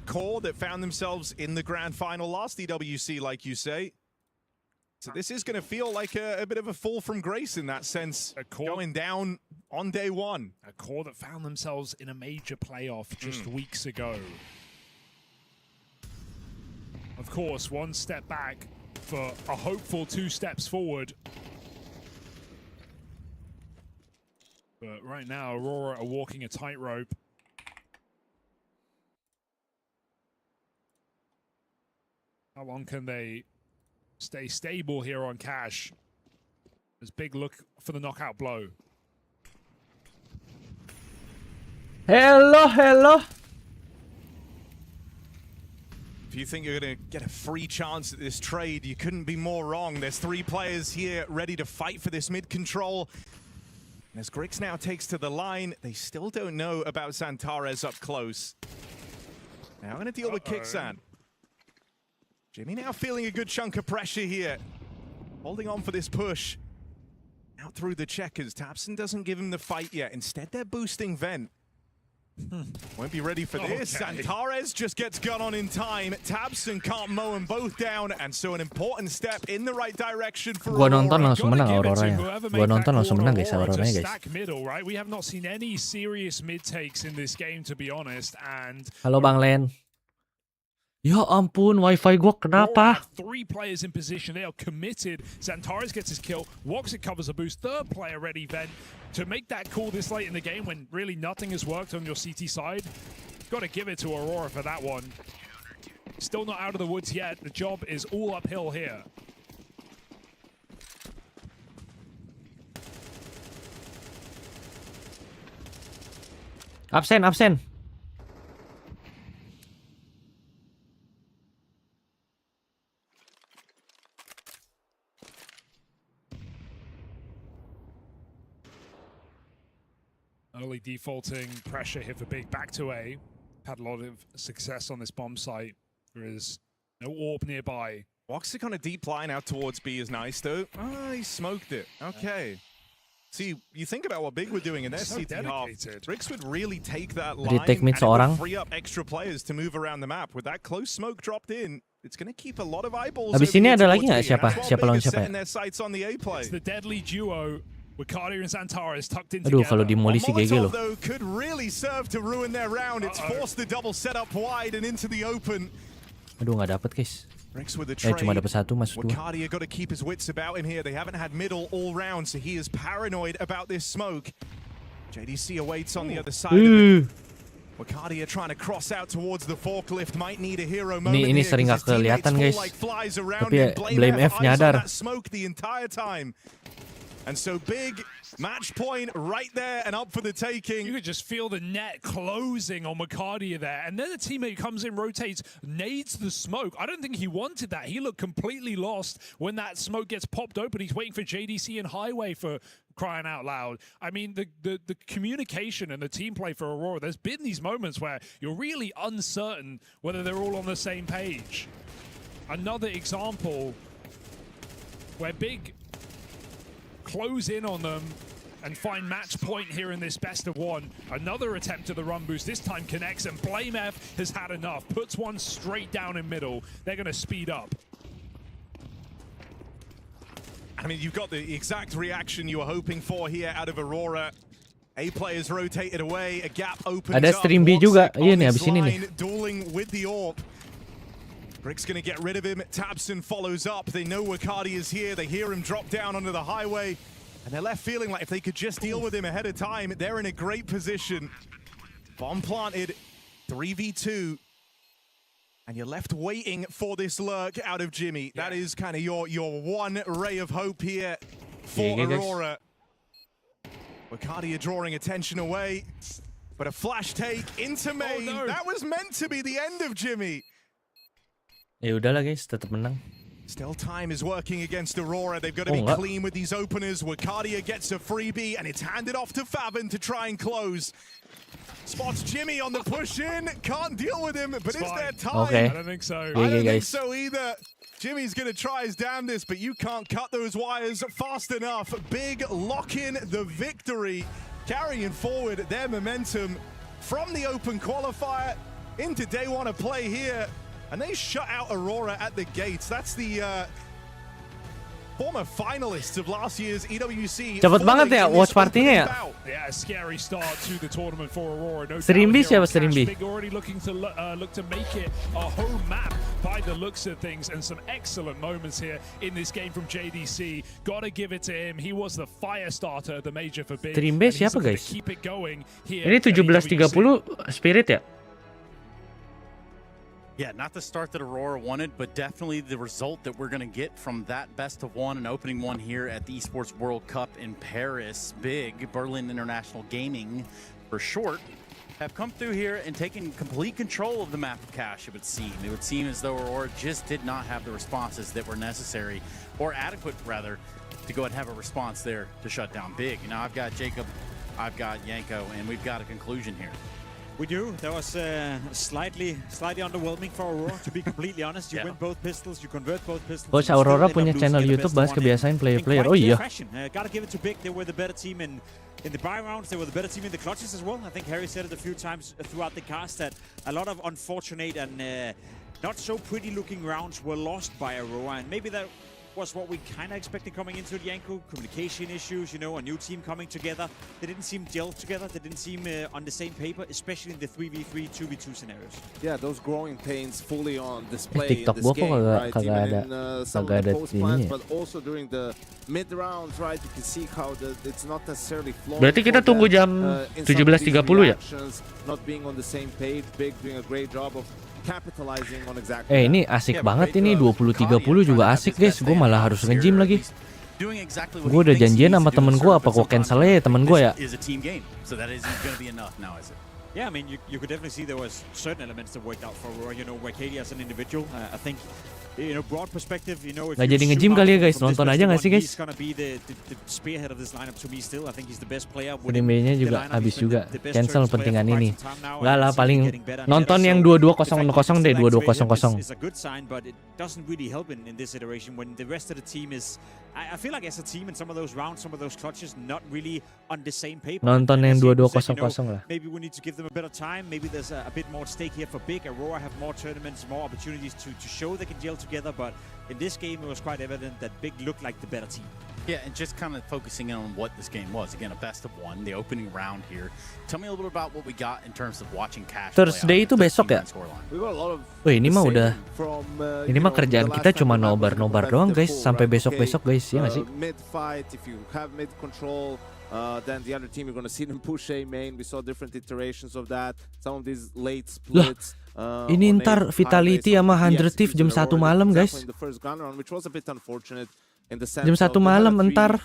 core that found themselves in the grand final last EWC, like you say. So this is going to feel like a bit of a fall from grace in that sense, going down on day one. A core that found themselves in a major playoff just weeks ago. Of course, one step back for a hopeful 2 steps forward. But right now, Aurora are walking a tightrope. How long can they stay stable here on cash? There's big look for the knockout blow. Hello. If you think you're going to get a free chance at this trade, you couldn't be more wrong. There's 3 players here ready to fight for this mid control. And as Grix now takes to the line, they still don't know about Zantares up close. Now I'm going to deal with Kixan. Jimmy now feeling a good chunk of pressure here. Holding on for this push. Out through the checkers. Tabson doesn't give him the fight yet. Instead, they're boosting Vent. Won't be ready for this. Zantares just gets gun on in time. Tabson can't mow them both down. And so an important step in the right direction for Gua nonton langsung menang Aurora ya. Gua nonton langsung menang guys Aurora guys. Middle, right? We have not seen any serious mid takes in this game, to be honest. And halo Bang Len. Ya ampun, wifi gua kenapa? 3 players in position. They are committed. Zantares gets his kill. Woxit covers a boost. 3rd player ready, Vent, to make that call this late in the game when really nothing has worked on your CT side. Got to give it to Aurora for that one. Still not out of the woods yet. The job is all uphill here. Absen. Early defaulting pressure here for Big. Back to A. Had a lot of success on this bomb site. There is no orb nearby. Woxic on a deep line out towards B is nice though. Ah, he smoked it. Okay. See, you think about what Big were doing in their CT half. Brix would really take that line and free up extra players to move around the map. With that close smoke dropped in, it's going to keep a lot of eyeballs. Habis ini ada lagi nggak siapa lawan siapa ya? It's the deadly duo. Wakadia and Zantares tucked in Aduh, together. kalau demolisi GG loh. Could really serve to ruin their round. It's forced the double setup wide and into the open. Aduh, nggak dapet guys. With the trade. Cuma dapat 1 masuk 2. Wakadia got to keep his wits about him here. They haven't had middle all round, so he is paranoid about this smoke. JDC awaits on the other side of it. Wakadia trying to cross out towards the forklift. Might need a hero moment. Ini sering nggak kelihatan guys. Tapi Blame F nyadar. Smoke the entire time. And so Big, match point right there and up for the taking. You could just feel the net closing on Wakadia there. And then the teammate comes in, rotates, nades the smoke. I don't think he wanted that. He looked completely lost when that smoke gets popped open. He's waiting for JDC and Highway for crying out loud. I mean, the communication and the team play for Aurora, there's been these moments where you're really uncertain whether they're all on the same page. Another example where Big close in on them and find match point here in this best of 1. Another attempt at the run boost. This time connects, and Blame F has had enough. Puts one straight down in middle. They're going to speed up. I mean, you've got the exact reaction you were hoping for here out of Aurora. A players rotated away, a gap opens Ada stream B juga. Iya nih, abis ini nih. Dueling with the orb. Brick's gonna get rid of him. Tabson follows up. They know Wakadia is here. They hear him drop down onto the highway. And they're left feeling like if they could just deal with him ahead of time, they're in a great position. Bomb planted, 3v2. And you're left waiting for this lurk out of Jimmy. That is kind of your one ray of hope here for Aurora. Wakadia drawing attention away. But a flash take into main. Oh, no. That was meant to be the end of Jimmy. Ya udahlah guys, tetap menang. Still time is working against Aurora. They've got to be clean with these openers. Wakadia gets a freebie and it's handed off to Favin to try and close. Spots Jimmy on the push in. Can't deal with him, but is there time? Okay. I don't think so. I don't think so either. Jimmy's going to try his damnedest, but you can't cut those wires fast enough. Big lock in the victory, carrying forward their momentum from the open qualifier into day one of play here, and they shut out Aurora at the gates. That's the former finalists of last year's EWC. Cepet banget ya watch party-nya ya. Yeah, a scary start to the tournament for Aurora. No Serimbi doubt here siapa on Serimbi? Cash Big already looking to look to make it a home map by the looks of things, and some excellent moments here in this game from JDC. Gotta give it to him. He was the fire starter, the major for Big. Serimbi siapa guys? Keep it going here. Ini 17.30 Spirit ya? Yeah, not the start that Aurora wanted, but definitely the result that we're going to get from that best of one and opening one here at the Esports World Cup in Paris. Big, Berlin International Gaming for short, have come through here and taken complete control of the map of Cash, it would seem. It would seem as though Aurora just did not have the responses that were necessary, or adequate rather, to go ahead and have a response there to shut down Big. Now I've got Jacob, I've got Yanko, and we've got a conclusion here. We do. That was slightly underwhelming for Aurora, to be completely honest. You win both pistols, you convert both pistols. Coach Aurora punya channel YouTube bahas kebiasaan player-player. Oh iya. Gotta give it to Big. They were the better team in the buy rounds. They were the better team in the clutches as well. I think Harry said it a few times throughout the cast that a lot of unfortunate and not so pretty looking rounds were lost by Aurora, and maybe that was what we kind of expected coming into the Yanko. Communication issues, you know, a new team coming together. They didn't seem gelled together. They didn't seem on the same paper, especially in the 3v3, 2v2 scenarios. Yeah, those growing pains fully on display in TikTok this gua game, kok right? kagak Even ada in some of the post plans, ininya. but also during the mid rounds, right? You can see how it's not necessarily flowing. Berarti kita tunggu jam 17.30 ya? Not being on the same page. Big doing a great job of capitalizing on exactly Ini asik banget ini 20.30 juga asik guys. Gue malah harus nge-gym lagi. Gue udah janjian sama temen gue, apa gue cancel aja temen gue ya. Yeah, I mean, you could definitely see there was certain elements that worked out for Aurora. You know, Wakady as an individual, I think, you know, broad perspective, you know, if nggak you jadi nge-gym kali ya guys, nonton aja nggak sih guys? He's gonna be the spearhead of this lineup to me still. I think he's the best player. Streamnya juga habis juga, cancel pentingan ini. Nggak lah, paling nonton yang 22.00 deh, 22.00. It's a good sign, but it doesn't really help in this iteration when the rest of the team is. I feel like as a team in some of those rounds, some of those clutches, not really on the same paper. Nonton yang 22.00 lah. Maybe we need to give them a better time. Maybe there's a bit more at stake here for Big. Aurora have more tournaments, more opportunities to show they can gel together. But in this game, it was quite evident that Big looked like the better team. Yeah, and just kind of focusing on what this game was. Again, a best of one, the opening round here. Tell me a little bit about what we got in terms of watching Cash. Thursday itu besok ya? Wih, ini mah udah. Ini mah kerjaan kita cuma nobar-nobar doang guys, sampai besok-besok guys, ya nggak sih? Mid fight, if you have mid control, then the other team you're gonna see them push A main. We saw different iterations of that. Some of these late splits. Ini ntar Vitality sama 100 Thief jam 1 malam guys. Jam 1 malam entar.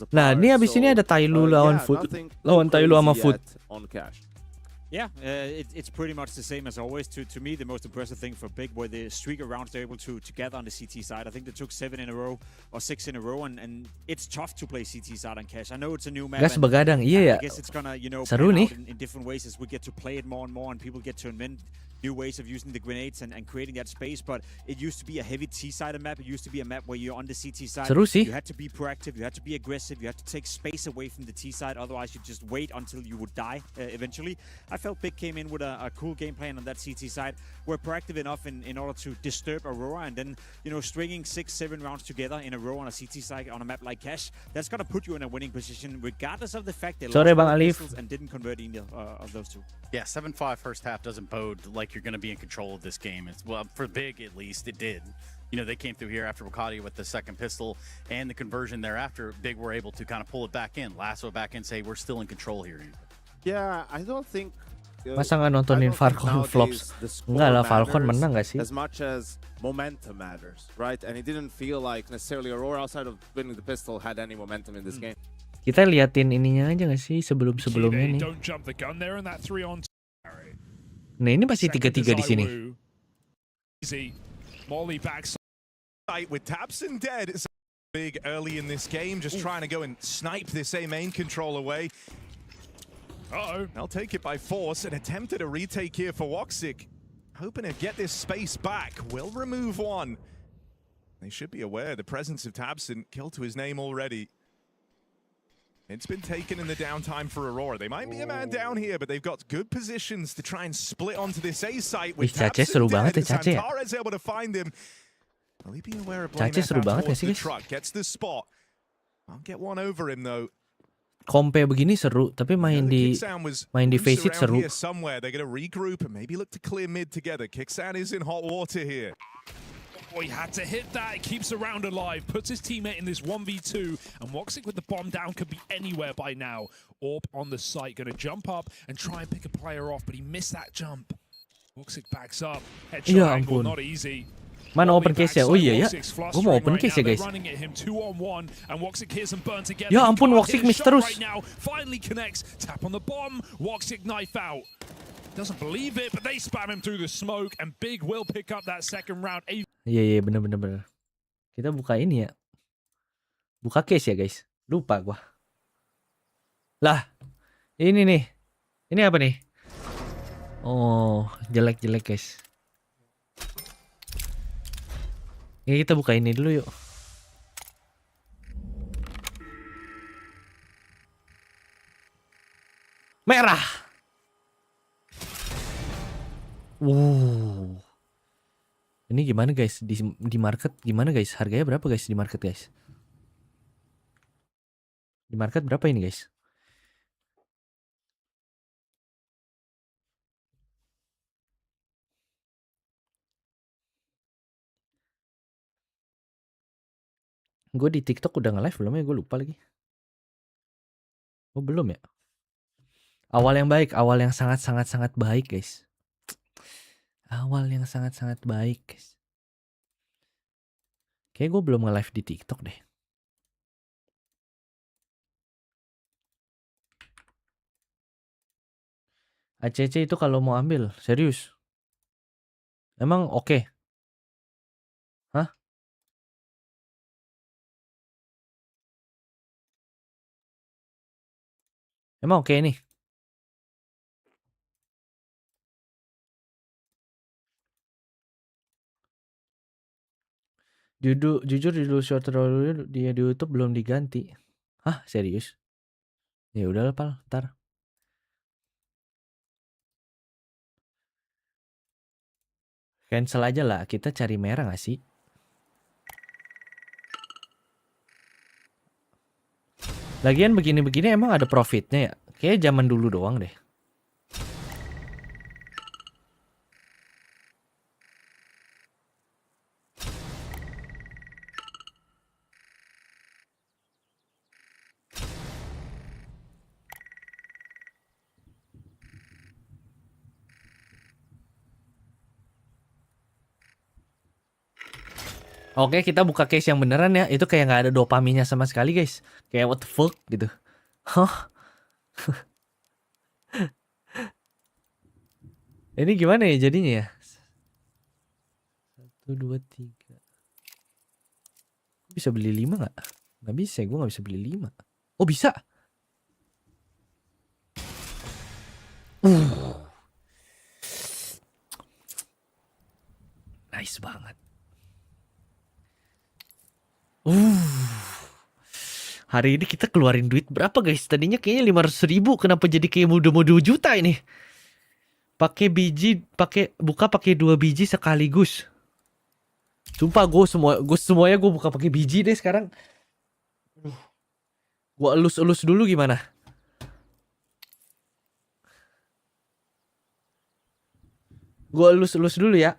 Nah, ini abis ini ada Tailu lawan Tailu sama Foot. Yeah, it's pretty much the same as always. To me, the most impressive thing for Big were the streak of rounds they're able to gather on the CT side. I think they took 7 in a row or 6 in a row, and it's tough to play CT side on Cash. I know it's a new map. Gas begadang, iya ya. I guess it's gonna, you know, seru nih. In different ways as we get to play it more and more, and people get to invent new ways of using the grenades and creating that space. But it used to be a heavy T-sided map. It used to be a map where you're on the CT side. Seru sih. You had to be proactive. You had to be aggressive. You had to take space away from the T side. Otherwise, you just wait until you would die eventually. I felt Big came in with a cool game plan on that CT side. We're proactive enough in order to disturb Aurora, and then, you know, stringing 6-7 rounds together in a row on a CT side on a map like Cash, that's gonna put you in a winning position regardless of the fact they lost pistols and didn't convert either of those two. Yeah, 7-5 first half doesn't bode like you're going to be in control of this game. It's, well, for Big at least, it did. You know, they came through here after Wakady with the second pistol and the conversion thereafter. Big were able to kind of pull it back in, lasso it back in, say we're still in control here. Yeah, I don't think. Masa nggak nontonin Falcon flops? Enggak lah, Falcon menang nggak sih? As much as momentum matters, right? And it didn't feel like necessarily Aurora outside of winning the pistol had any momentum in this game. Kita liatin ininya aja nggak sih sebelum-sebelumnya nih? Nah, ini masih 3-3 di sini. With Tabson dead, it's Big early in this game, just trying to go and snipe this A main control away. They'll take it by force and attempted a retake here for Woxic. Hoping to get this space back. Will remove one. They should be aware the presence of Tabson, kill to his name already. It's been taken in the downtime for Aurora. They might be a man down here, but they've got good positions to try and split onto this A site. With Cace seru banget ya Cace ya. Santares able to find him. Will he be aware of Cace seru banget ya sih guys. truck? Gets the spot. I'll get one over him though. Kompe begini seru, tapi main di Face It seru. Somewhere they're going to regroup and maybe look to clear mid together. Kicksan is in hot water here. Oh, he had to hit that. It keeps the round alive, puts his teammate in this 1v2, and Woxic with the bomb down could be anywhere by now. Orb on the site, going to jump up and try and pick a player off, but he missed that jump. Woxic backs up. Headshot angle, not easy. Mana open case ya? Oh iya ya. Gue mau open case ya guys. Ya ampun, Woxic miss terus. Finally connects. Tap on the bomb. Woxic knife out. Doesn't believe it, but they spam him through the smoke, and Big will pick up that second round. Iya bener. Kita buka ini ya. Buka case ya guys. Lupa gua. Lah, ini nih. Ini apa nih? Oh, jelek guys. Ya kita buka ini dulu yuk. Merah. Ini gimana guys di market gimana guys? Harganya berapa guys di market guys? Di market berapa ini guys? Gue di TikTok udah nge-live belum ya? Gue lupa lagi. Oh belum ya? Awal yang baik, awal yang sangat baik guys. Awal yang sangat baik guys. Kayaknya gue belum nge-live di TikTok deh. ACC itu kalau mau ambil, serius? Emang oke? Hah? Emang oke nih? Jujur judul short dulu dia di YouTube belum diganti. Hah, serius? Ya udah Pal, ntar. Cancel aja lah, kita cari merah gak sih? Lagian begini-begini emang ada profitnya ya? Kayaknya zaman dulu doang deh. Oke, kita buka case yang beneran ya. Itu kayak nggak ada dopaminnya sama sekali, guys. Kayak what the fuck gitu. Hah? Ini gimana ya jadinya ya? 1, 2, 3. Bisa beli 5 nggak? Nggak bisa, gue nggak bisa beli 5. Oh bisa? Nice banget. Hari ini kita keluarin duit berapa guys? Tadinya kayaknya 500.000. Kenapa jadi kayak mau 2 juta ini? Pakai biji, buka pakai 2 biji sekaligus. Sumpah gue semuanya gue buka pakai biji deh sekarang. Gue elus dulu gimana? Gue elus dulu ya.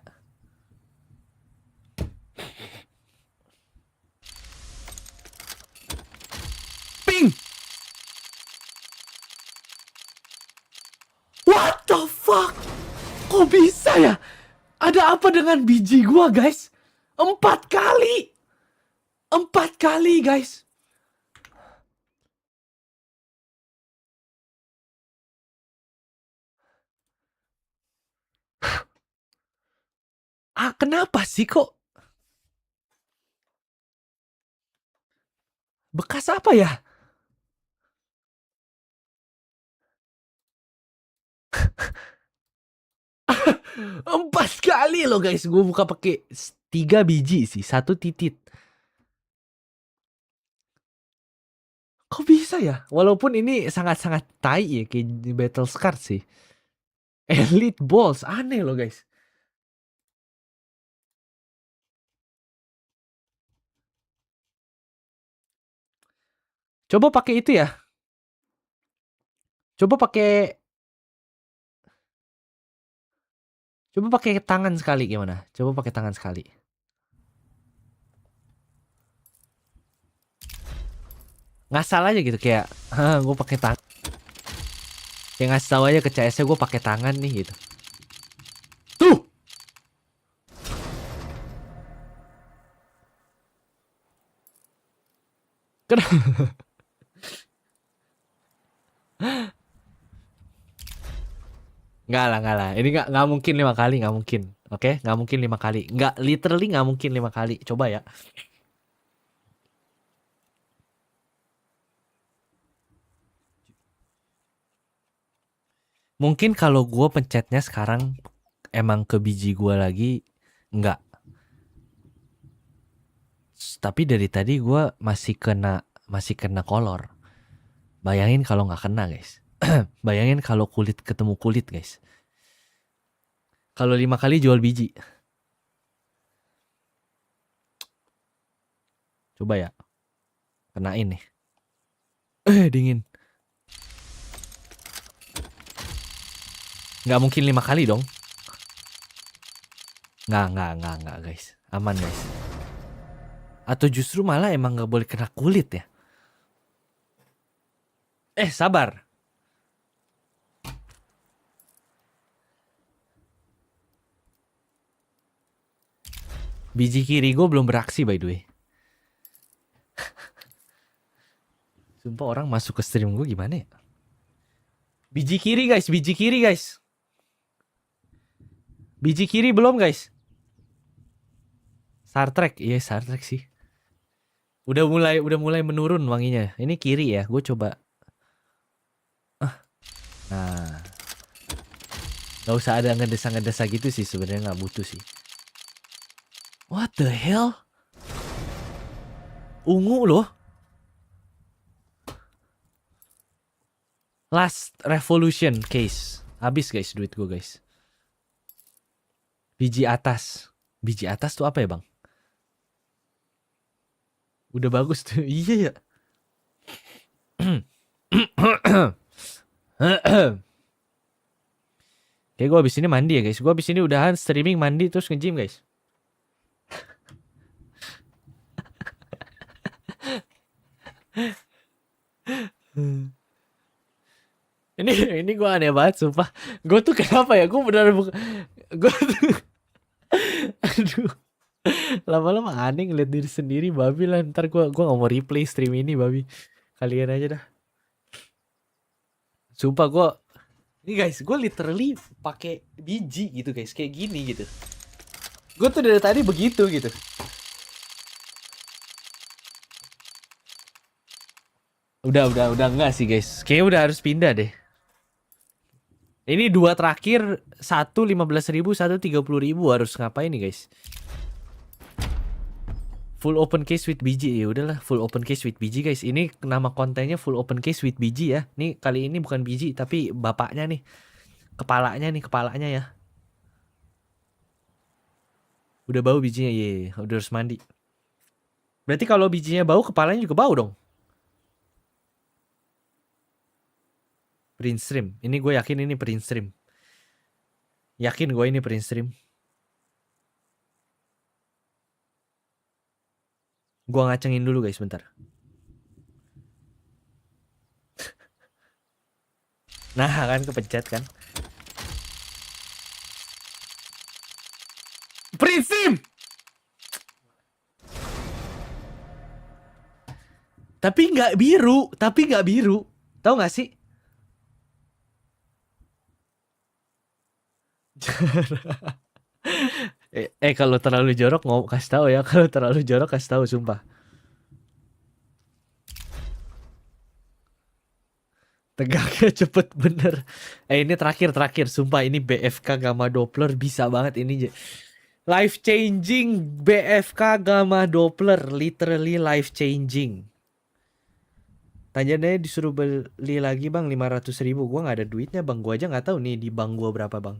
What the fuck? Kok bisa ya? Ada apa dengan biji gua guys? 4 kali. 4 kali guys. Kenapa sih kok? Bekas apa ya? Empat kali loh guys, gue buka pakai 3 biji sih, 1 titit. Kok bisa ya? Walaupun ini sangat-sangat tai ya kayak di Battle Scar sih. Elite Balls aneh loh guys. Coba pakai itu ya. Coba pakai tangan sekali gimana? Coba pakai tangan sekali. Ngasal aja gitu kayak, gue pakai tangan. Kayak ngasih tahu aja ke CS-nya gue pakai tangan nih gitu. Tuh. Kenapa? Enggak lah. Ini nggak mungkin 5 kali, nggak mungkin. Oke, nggak mungkin 5 kali. Nggak, literally nggak mungkin 5 kali. Coba ya. Mungkin kalau gue pencetnya sekarang emang ke biji gue lagi, enggak. Tapi dari tadi gue masih kena kolor. Bayangin kalau nggak kena guys. Bayangin kalau kulit ketemu kulit guys. Kalau 5 kali jual biji. Coba ya. Kenain nih. Dingin. Nggak mungkin 5 kali dong. Nggak guys. Aman guys. Atau justru malah emang nggak boleh kena kulit ya. Sabar. Biji kiri gue belum beraksi by the way. Sumpah orang masuk ke stream gue gimana ya? Biji kiri guys. Biji kiri belum guys. Star Trek, iya Star Trek sih. Udah mulai menurun wanginya. Ini kiri ya, gue coba. Nah, nggak usah ada ngedesa gitu sih sebenarnya, nggak butuh sih. What the hell? Ungu loh. Last Revolution case. Habis guys duit gue guys. Biji atas. Biji atas tuh apa ya bang? Udah bagus tuh. Iya ya. Kayak gue abis ini mandi ya guys. Gue abis ini udahan streaming, mandi terus nge-gym guys. Ini gue aneh banget sumpah. Gue tuh kenapa ya? Gue benar gue tuh aduh. Lama-lama aneh ngeliat diri sendiri babi lah. Ntar gue gak mau replay stream ini babi. Kalian aja dah. Sumpah gue ini guys, gue literally pakai biji gitu guys, kayak gini gitu. Gue tuh dari tadi begitu gitu. Udah enggak sih guys. Kayaknya udah harus pindah deh. Ini 2 terakhir, 1 15.000, 1 30.000 harus ngapain nih guys? Full open case with biji ya udahlah, full open case with biji guys. Ini nama kontennya full open case with biji ya. Nih kali ini bukan biji tapi bapaknya nih. Kepalanya ya. Udah bau bijinya, ye, udah harus mandi. Berarti kalau bijinya bau, kepalanya juga bau dong. Print stream. Ini gue yakin ini print stream. Yakin gue ini print stream. Gue ngacengin dulu guys bentar. Nah kan kepencet kan. Print stream. Tapi nggak biru. Tahu nggak sih? Kalau terlalu jorok kasih tahu ya. Kalau terlalu jorok kasih tahu sumpah. Tegaknya cepet bener. Ini terakhir sumpah ini BFK Gamma Doppler bisa banget ini. Life changing BFK Gamma Doppler, literally life changing. Tanyanya disuruh beli lagi bang 500.000. Gua nggak ada duitnya bang. Gua aja nggak tahu nih di bank gua berapa bang.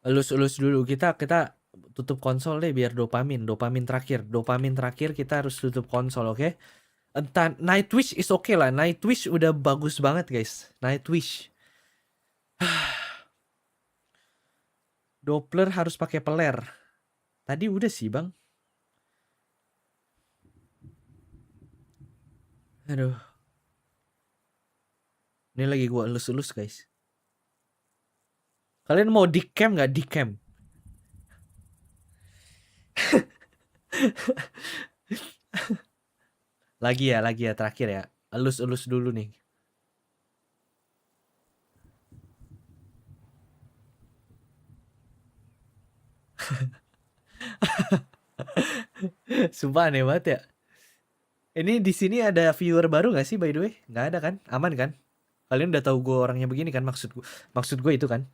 Elus dulu kita tutup konsol deh biar dopamin terakhir kita harus tutup konsol, oke? Entah Nightwish is okay lah. Nightwish udah bagus banget guys. Nightwish. Doppler harus pakai peler. Tadi udah sih bang. Aduh. Ini lagi gua elus guys. Kalian mau dicam nggak dicam? Lagi ya terakhir ya. Elus dulu nih. Sumpah aneh banget ya. Ini di sini ada viewer baru nggak sih by the way? Nggak ada kan? Aman kan? Kalian udah tahu gue orangnya begini kan maksud gue itu kan?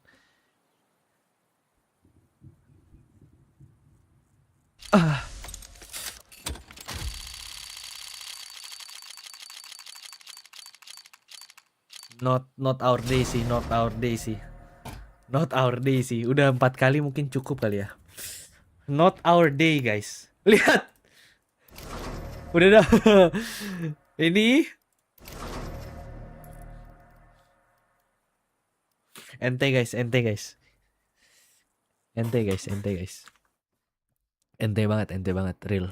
Not our day sih, not our day sih. Not our day sih. Udah 4 kali mungkin cukup kali ya. Not our day guys. Lihat. Udah dah. Ini ente guys. Ente banget real.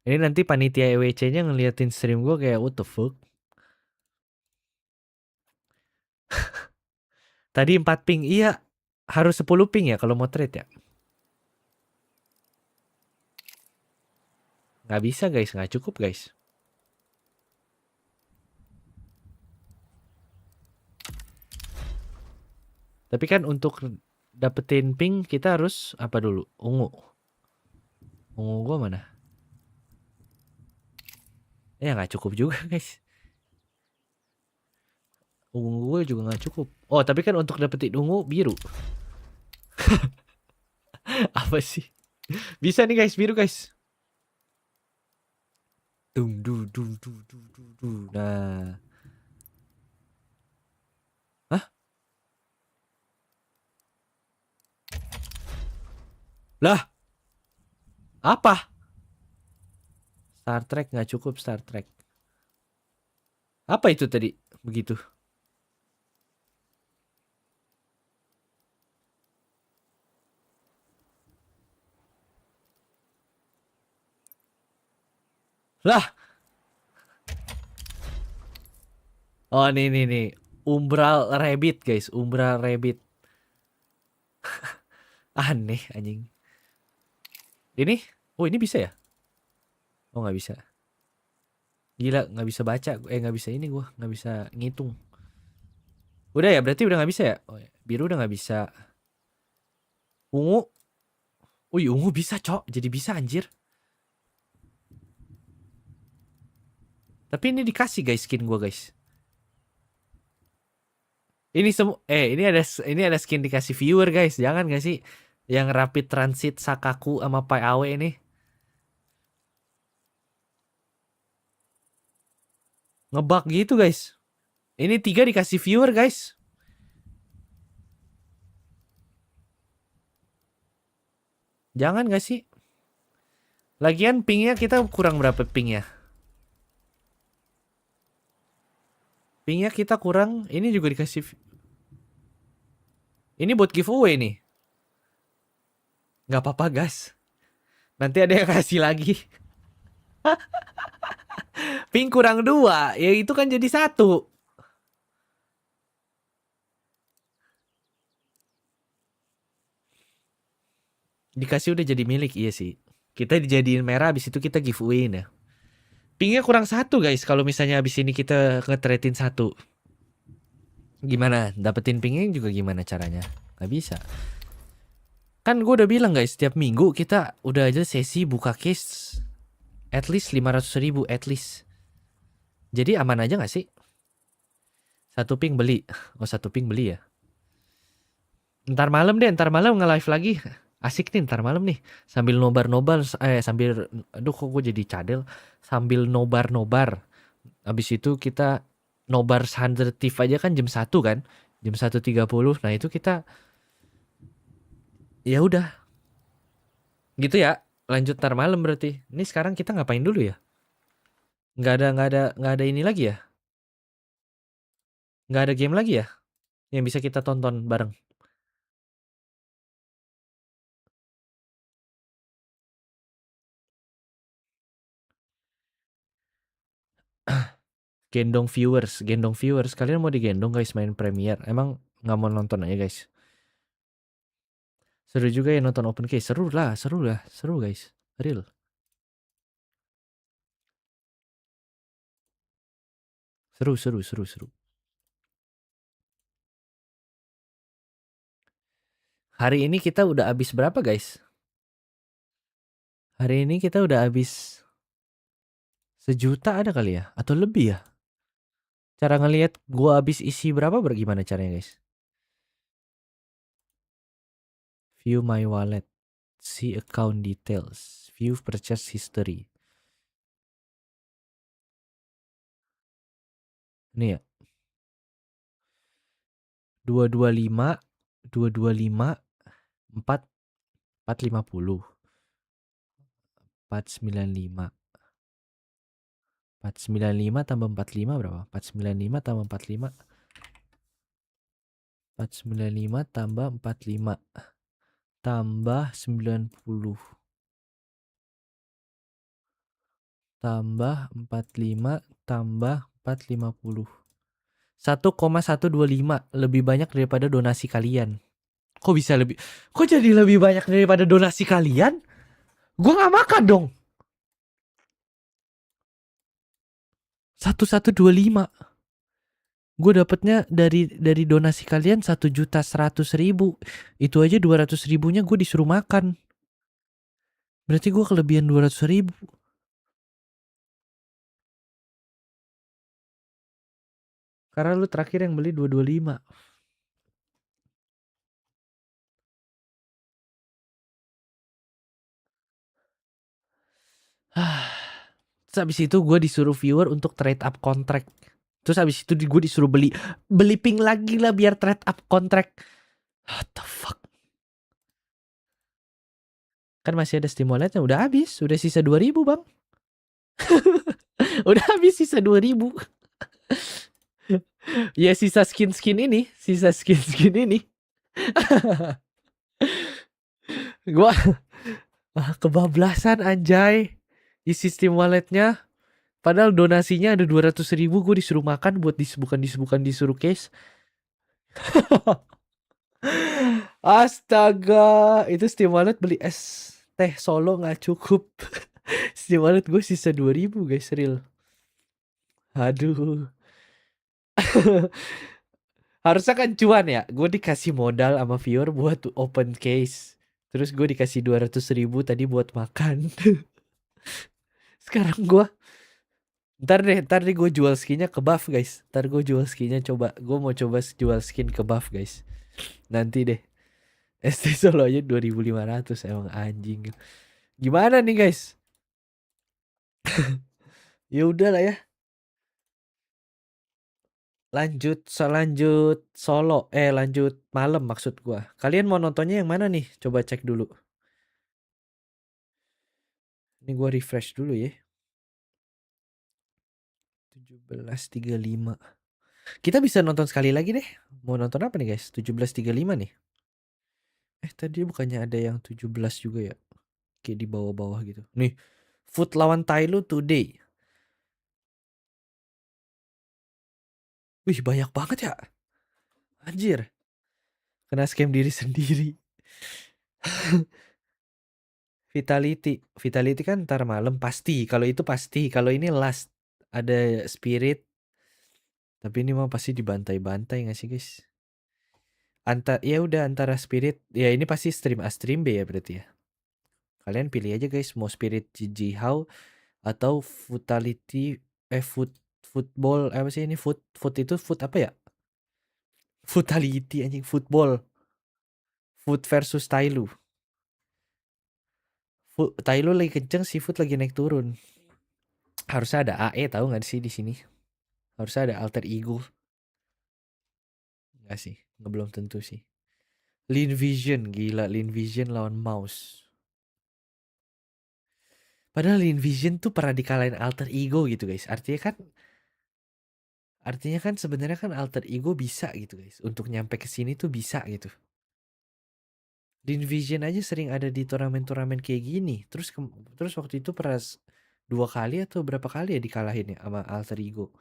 Ini nanti panitia EWC-nya ngeliatin stream gue kayak what the fuck. Tadi 4 ping. Iya, harus 10 ping ya kalau mau trade ya. Nggak bisa guys, nggak cukup guys. Tapi kan untuk dapetin ping kita harus apa dulu? Ungu gua mana? Ya nggak cukup juga guys. Ungu gue juga nggak cukup. Oh tapi kan untuk dapetin ungu biru. Apa sih? Bisa nih guys, biru guys. Nah. Hah? Lah. Apa? Star Trek nggak cukup Star Trek. Apa itu tadi? Begitu. Lah. Oh nih. Umbral Rabbit guys. Umbral Rabbit. Aneh anjing. Ini? Oh ini bisa ya? Oh nggak bisa. Gila nggak bisa baca. Nggak bisa ini gua. Nggak bisa ngitung. Udah ya berarti udah nggak bisa ya? Oh, ya. Biru udah nggak bisa. Ungu. Wih ungu bisa cok. Jadi bisa anjir. Tapi ini dikasih guys skin gua guys. Ini semua ini ada skin dikasih viewer guys. Jangan gak sih yang rapid transit Sakaku sama Pai Awe ini. Ngebug gitu guys. Ini 3 dikasih viewer guys. Jangan gak sih? Lagian pingnya kita kurang berapa pingnya? Pingnya kita kurang. Ini juga dikasih. Ini buat giveaway nih. Gak apa-apa gas. Nanti ada yang kasih lagi. Ping kurang 2. Ya itu kan jadi 1. Dikasih udah jadi milik. Iya sih. Kita dijadiin merah. Habis itu kita giveaway ya. Pingnya kurang 1 guys. Kalau misalnya habis ini kita nge-tradein 1. Gimana? Dapetin pingnya juga gimana caranya? Gak bisa. Kan gue udah bilang guys. Setiap minggu kita udah aja sesi buka case. At least 500.000. At least. Jadi aman aja gak sih? 1 ping beli. Oh 1 ping beli ya. Ntar malam deh. Ntar malam nge-live lagi. Asik nih ntar malam nih. Sambil nobar-nobar. Sambil... Aduh kok gue jadi cadel. Sambil nobar-nobar. Habis itu kita nobar 100 Thief aja kan jam 1 kan. Jam 1.30. Nah itu kita... Ya udah. Gitu ya. Lanjut ntar malam berarti. Ini sekarang kita ngapain dulu ya? Nggak ada ini lagi ya? Nggak ada game lagi ya? Yang bisa kita tonton bareng. Gendong viewers. Kalian mau digendong guys main Premiere? Emang nggak mau nonton aja guys? Seru juga ya nonton open case. Seru guys. Real. Seru. Hari ini kita udah habis berapa guys? Hari ini kita udah habis 1 juta ada kali ya? Atau lebih ya? Cara ngelihat gua habis isi berapa gimana caranya guys? View my wallet. See account details. View purchase history. Ini ya. 225 4 450 495 495 tambah 45 berapa? 495 tambah 45 495 tambah 45 tambah 90 tambah 45 tambah 450 1,125 lebih banyak daripada donasi kalian. Kok bisa lebih? Kok jadi lebih banyak daripada donasi kalian? Gua nggak makan dong. 1125. Gue dapetnya dari donasi kalian 1.100.000. Itu aja 200.000-nya gue disuruh makan. Berarti gue kelebihan 200.000. Karena lu terakhir yang beli 225. Terus habis itu gue disuruh viewer untuk trade up contract. Terus habis itu gue disuruh beli ping lagi lah biar trade up contract. What the fuck? Kan masih ada Steam Wallet-nya. Udah habis. Udah sisa 2.000 bang. Udah habis sisa 2.000. Ya sisa skin ini. Gua kebablasan anjay. Isi Steam Wallet-nya. Padahal donasinya ada 200.000. Gue disuruh makan buat bukan disuruh case. Astaga. Itu Steam Wallet beli es teh solo gak cukup. Steam Wallet gue sisa 2.000 guys real. Aduh. Harusnya kan cuan ya. Gue dikasih modal sama viewer buat open case. Terus gue dikasih 200.000 tadi buat makan. Sekarang gue Ntar deh gue jual skinnya ke buff guys. Ntar gue jual skinnya coba. Gue mau coba jual skin ke buff guys. Nanti deh. ST Solo aja 2.500 emang anjing. Gimana nih guys? Ya udah lah ya. Lanjut solo. Lanjut malam maksud gua. Kalian mau nontonnya yang mana nih? Coba cek dulu. Ini gua refresh dulu ya. 17.35. Kita bisa nonton sekali lagi deh. Mau nonton apa nih guys? 17.35 nih. Tadi bukannya ada yang 17 juga ya? Kayak di bawah-bawah gitu. Nih. Foot lawan Thailand today. Wih banyak banget ya. Anjir. Kena scam diri sendiri. Vitality kan ntar malam pasti. Kalau itu pasti. Kalau ini last. Ada spirit. Tapi ini mah pasti dibantai-bantai gak sih guys? Ya udah antara spirit. Ya ini pasti stream A stream B ya berarti ya. Kalian pilih aja guys. Mau spirit GG how. Atau vitality. Football. Apa sih ini? Foot itu foot apa ya? Vitality anjing. Football. Foot versus Thailand. Tailu lagi kenceng, Seafood lagi naik turun. Harusnya ada AE tahu nggak sih di sini? Harusnya ada alter ego. Nggak sih, nggak belum tentu sih. Lean Vision, gila Lean Vision lawan Mouse. Padahal Lean Vision tuh pernah dikalahin alter ego gitu guys. Artinya kan sebenarnya kan alter ego bisa gitu guys. Untuk nyampe ke sini tuh bisa gitu. Lean Vision aja sering ada di turnamen-turnamen kayak gini. Terus waktu itu pernah 2 kali atau berapa kali ya dikalahin ya sama alter ego.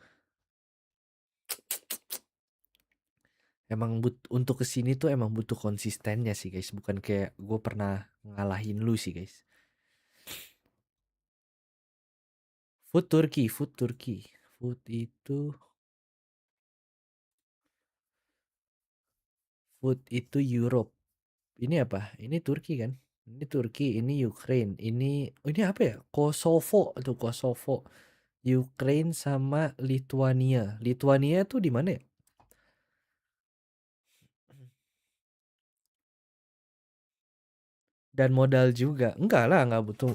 Emang untuk kesini tuh emang butuh konsistennya sih guys. Bukan kayak gue pernah ngalahin lu sih guys. Food Turkey. Food itu Europe. Ini apa? Ini Turki kan? Ini Turki, ini Ukraine, ini apa ya? Kosovo tuh Kosovo. Ukraine sama Lithuania. Lithuania tuh di mana ya? Dan modal juga. Enggak lah, enggak butuh.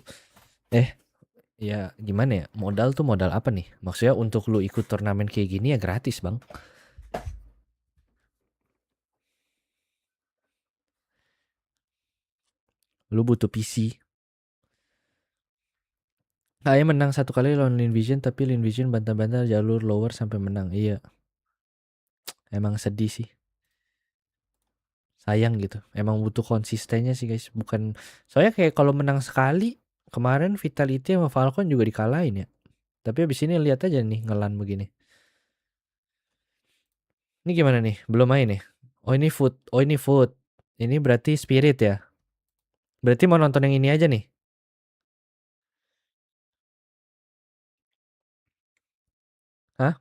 Ya gimana ya? Modal tuh modal apa nih? Maksudnya untuk lu ikut turnamen kayak gini ya gratis, Bang. Lu butuh PC. Saya menang 1 kali lawan Lean Vision, tapi Lean Vision bantah-bantah jalur lower sampai menang. Iya. Emang sedih sih. Sayang gitu. Emang butuh konsistennya sih guys. Bukan soalnya kayak kalau menang sekali, kemarin Vitality sama Falcon juga dikalahin ya. Tapi abis ini lihat aja nih ngelan begini. Ini gimana nih? Belum main nih. Oh ini food. Ini berarti Spirit ya. Berarti mau nonton yang ini aja nih. Hah?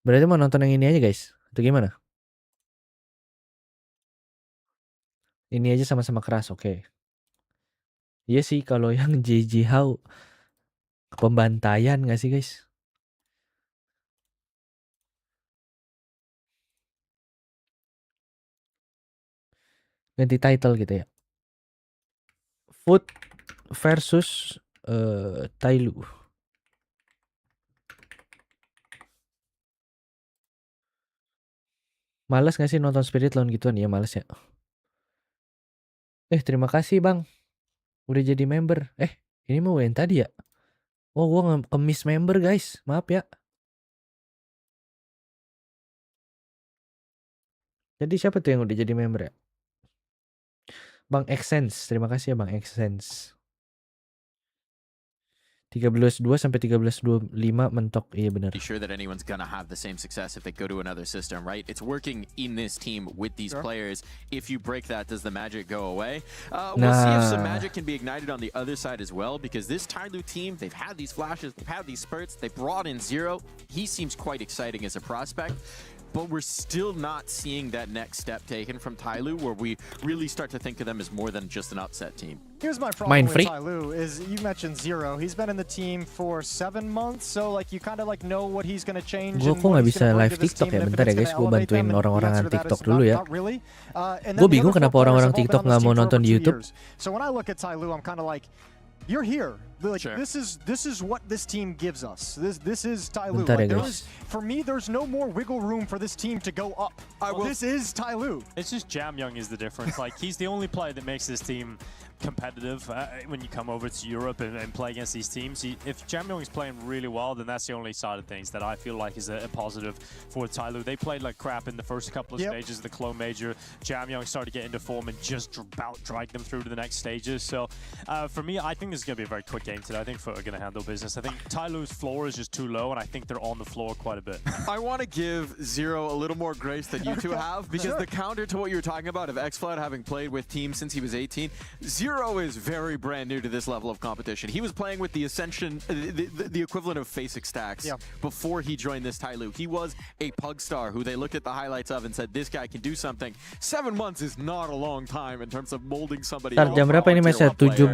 Berarti mau nonton yang ini aja guys. Atau gimana? Ini aja sama-sama keras, oke. Iya sih kalau yang JJ How pembantaian gak sih guys? Ganti title gitu ya. Food versus Tailu. Males gak sih nonton Spirit lawan gituan? Ya males ya. Terima kasih bang. Udah jadi member. Ini mau yang tadi ya? Oh gua nge-miss member guys. Maaf ya. Jadi siapa tuh yang udah jadi member ya? Bang Exsense. Terima kasih ya Bang Exsense. 13.2 sampai 13.25 mentok. Iya benar. Be sure that anyone's gonna have the same success if they go to another system, right? It's working in this team with these players. If you break that, does the magic go away? We'll see if some magic can be ignited on the other side as well, because this Tailu team, they've had these flashes, they've had these spurts, they brought in Zero. He seems quite exciting as a prospect. But we're still not seeing that next step taken from Tailu, where we really start to think of them as more than just an upset team. Here's my problem with Tailu is you mentioned Zero. He's been in the team for 7 months, so like you kind of like know what he's going to change. Gue kok nggak bisa live TikTok ya? Bentar ya guys, gue bantuin orang-orangan TikTok dulu ya. Gue bingung kenapa orang-orang TikTok nggak mau nonton di YouTube. So when I look at Tailu, I'm kind of like, you're here. Like this is what this team gives us. This is Tailu. Like, for me, there's no more wiggle room for this team to go up. This is Tailu. It's just Jamyoung is the difference. Like he's the only player that makes this team competitive when you come over to Europe and play against these teams. If Jamyoung is playing really well, then that's the only side of things that I feel like is a positive for Tailu. They played like crap in the first couple of stages of the Clone Major. Jamyoung started to get into form and just about dragged them through to the next stages. So for me, I think this is going to be a very quick game today. I think Foot are going to handle business. I think Tailu's floor is just too low, and I think they're on the floor quite a bit. I want to give Zero a little more grace than you two have, because the counter to what you were talking about of xFlood having played with teams since he was 18, Zero Zero is very brand new to this level of competition. He was playing with the Ascension, the equivalent of Faceic stacks before he joined this Tyloo. He was a pug star who they looked at the highlights of and said, this guy can do something. 7 months is not a long time in terms of molding somebody. Ntar jam berapa ini matchnya? 17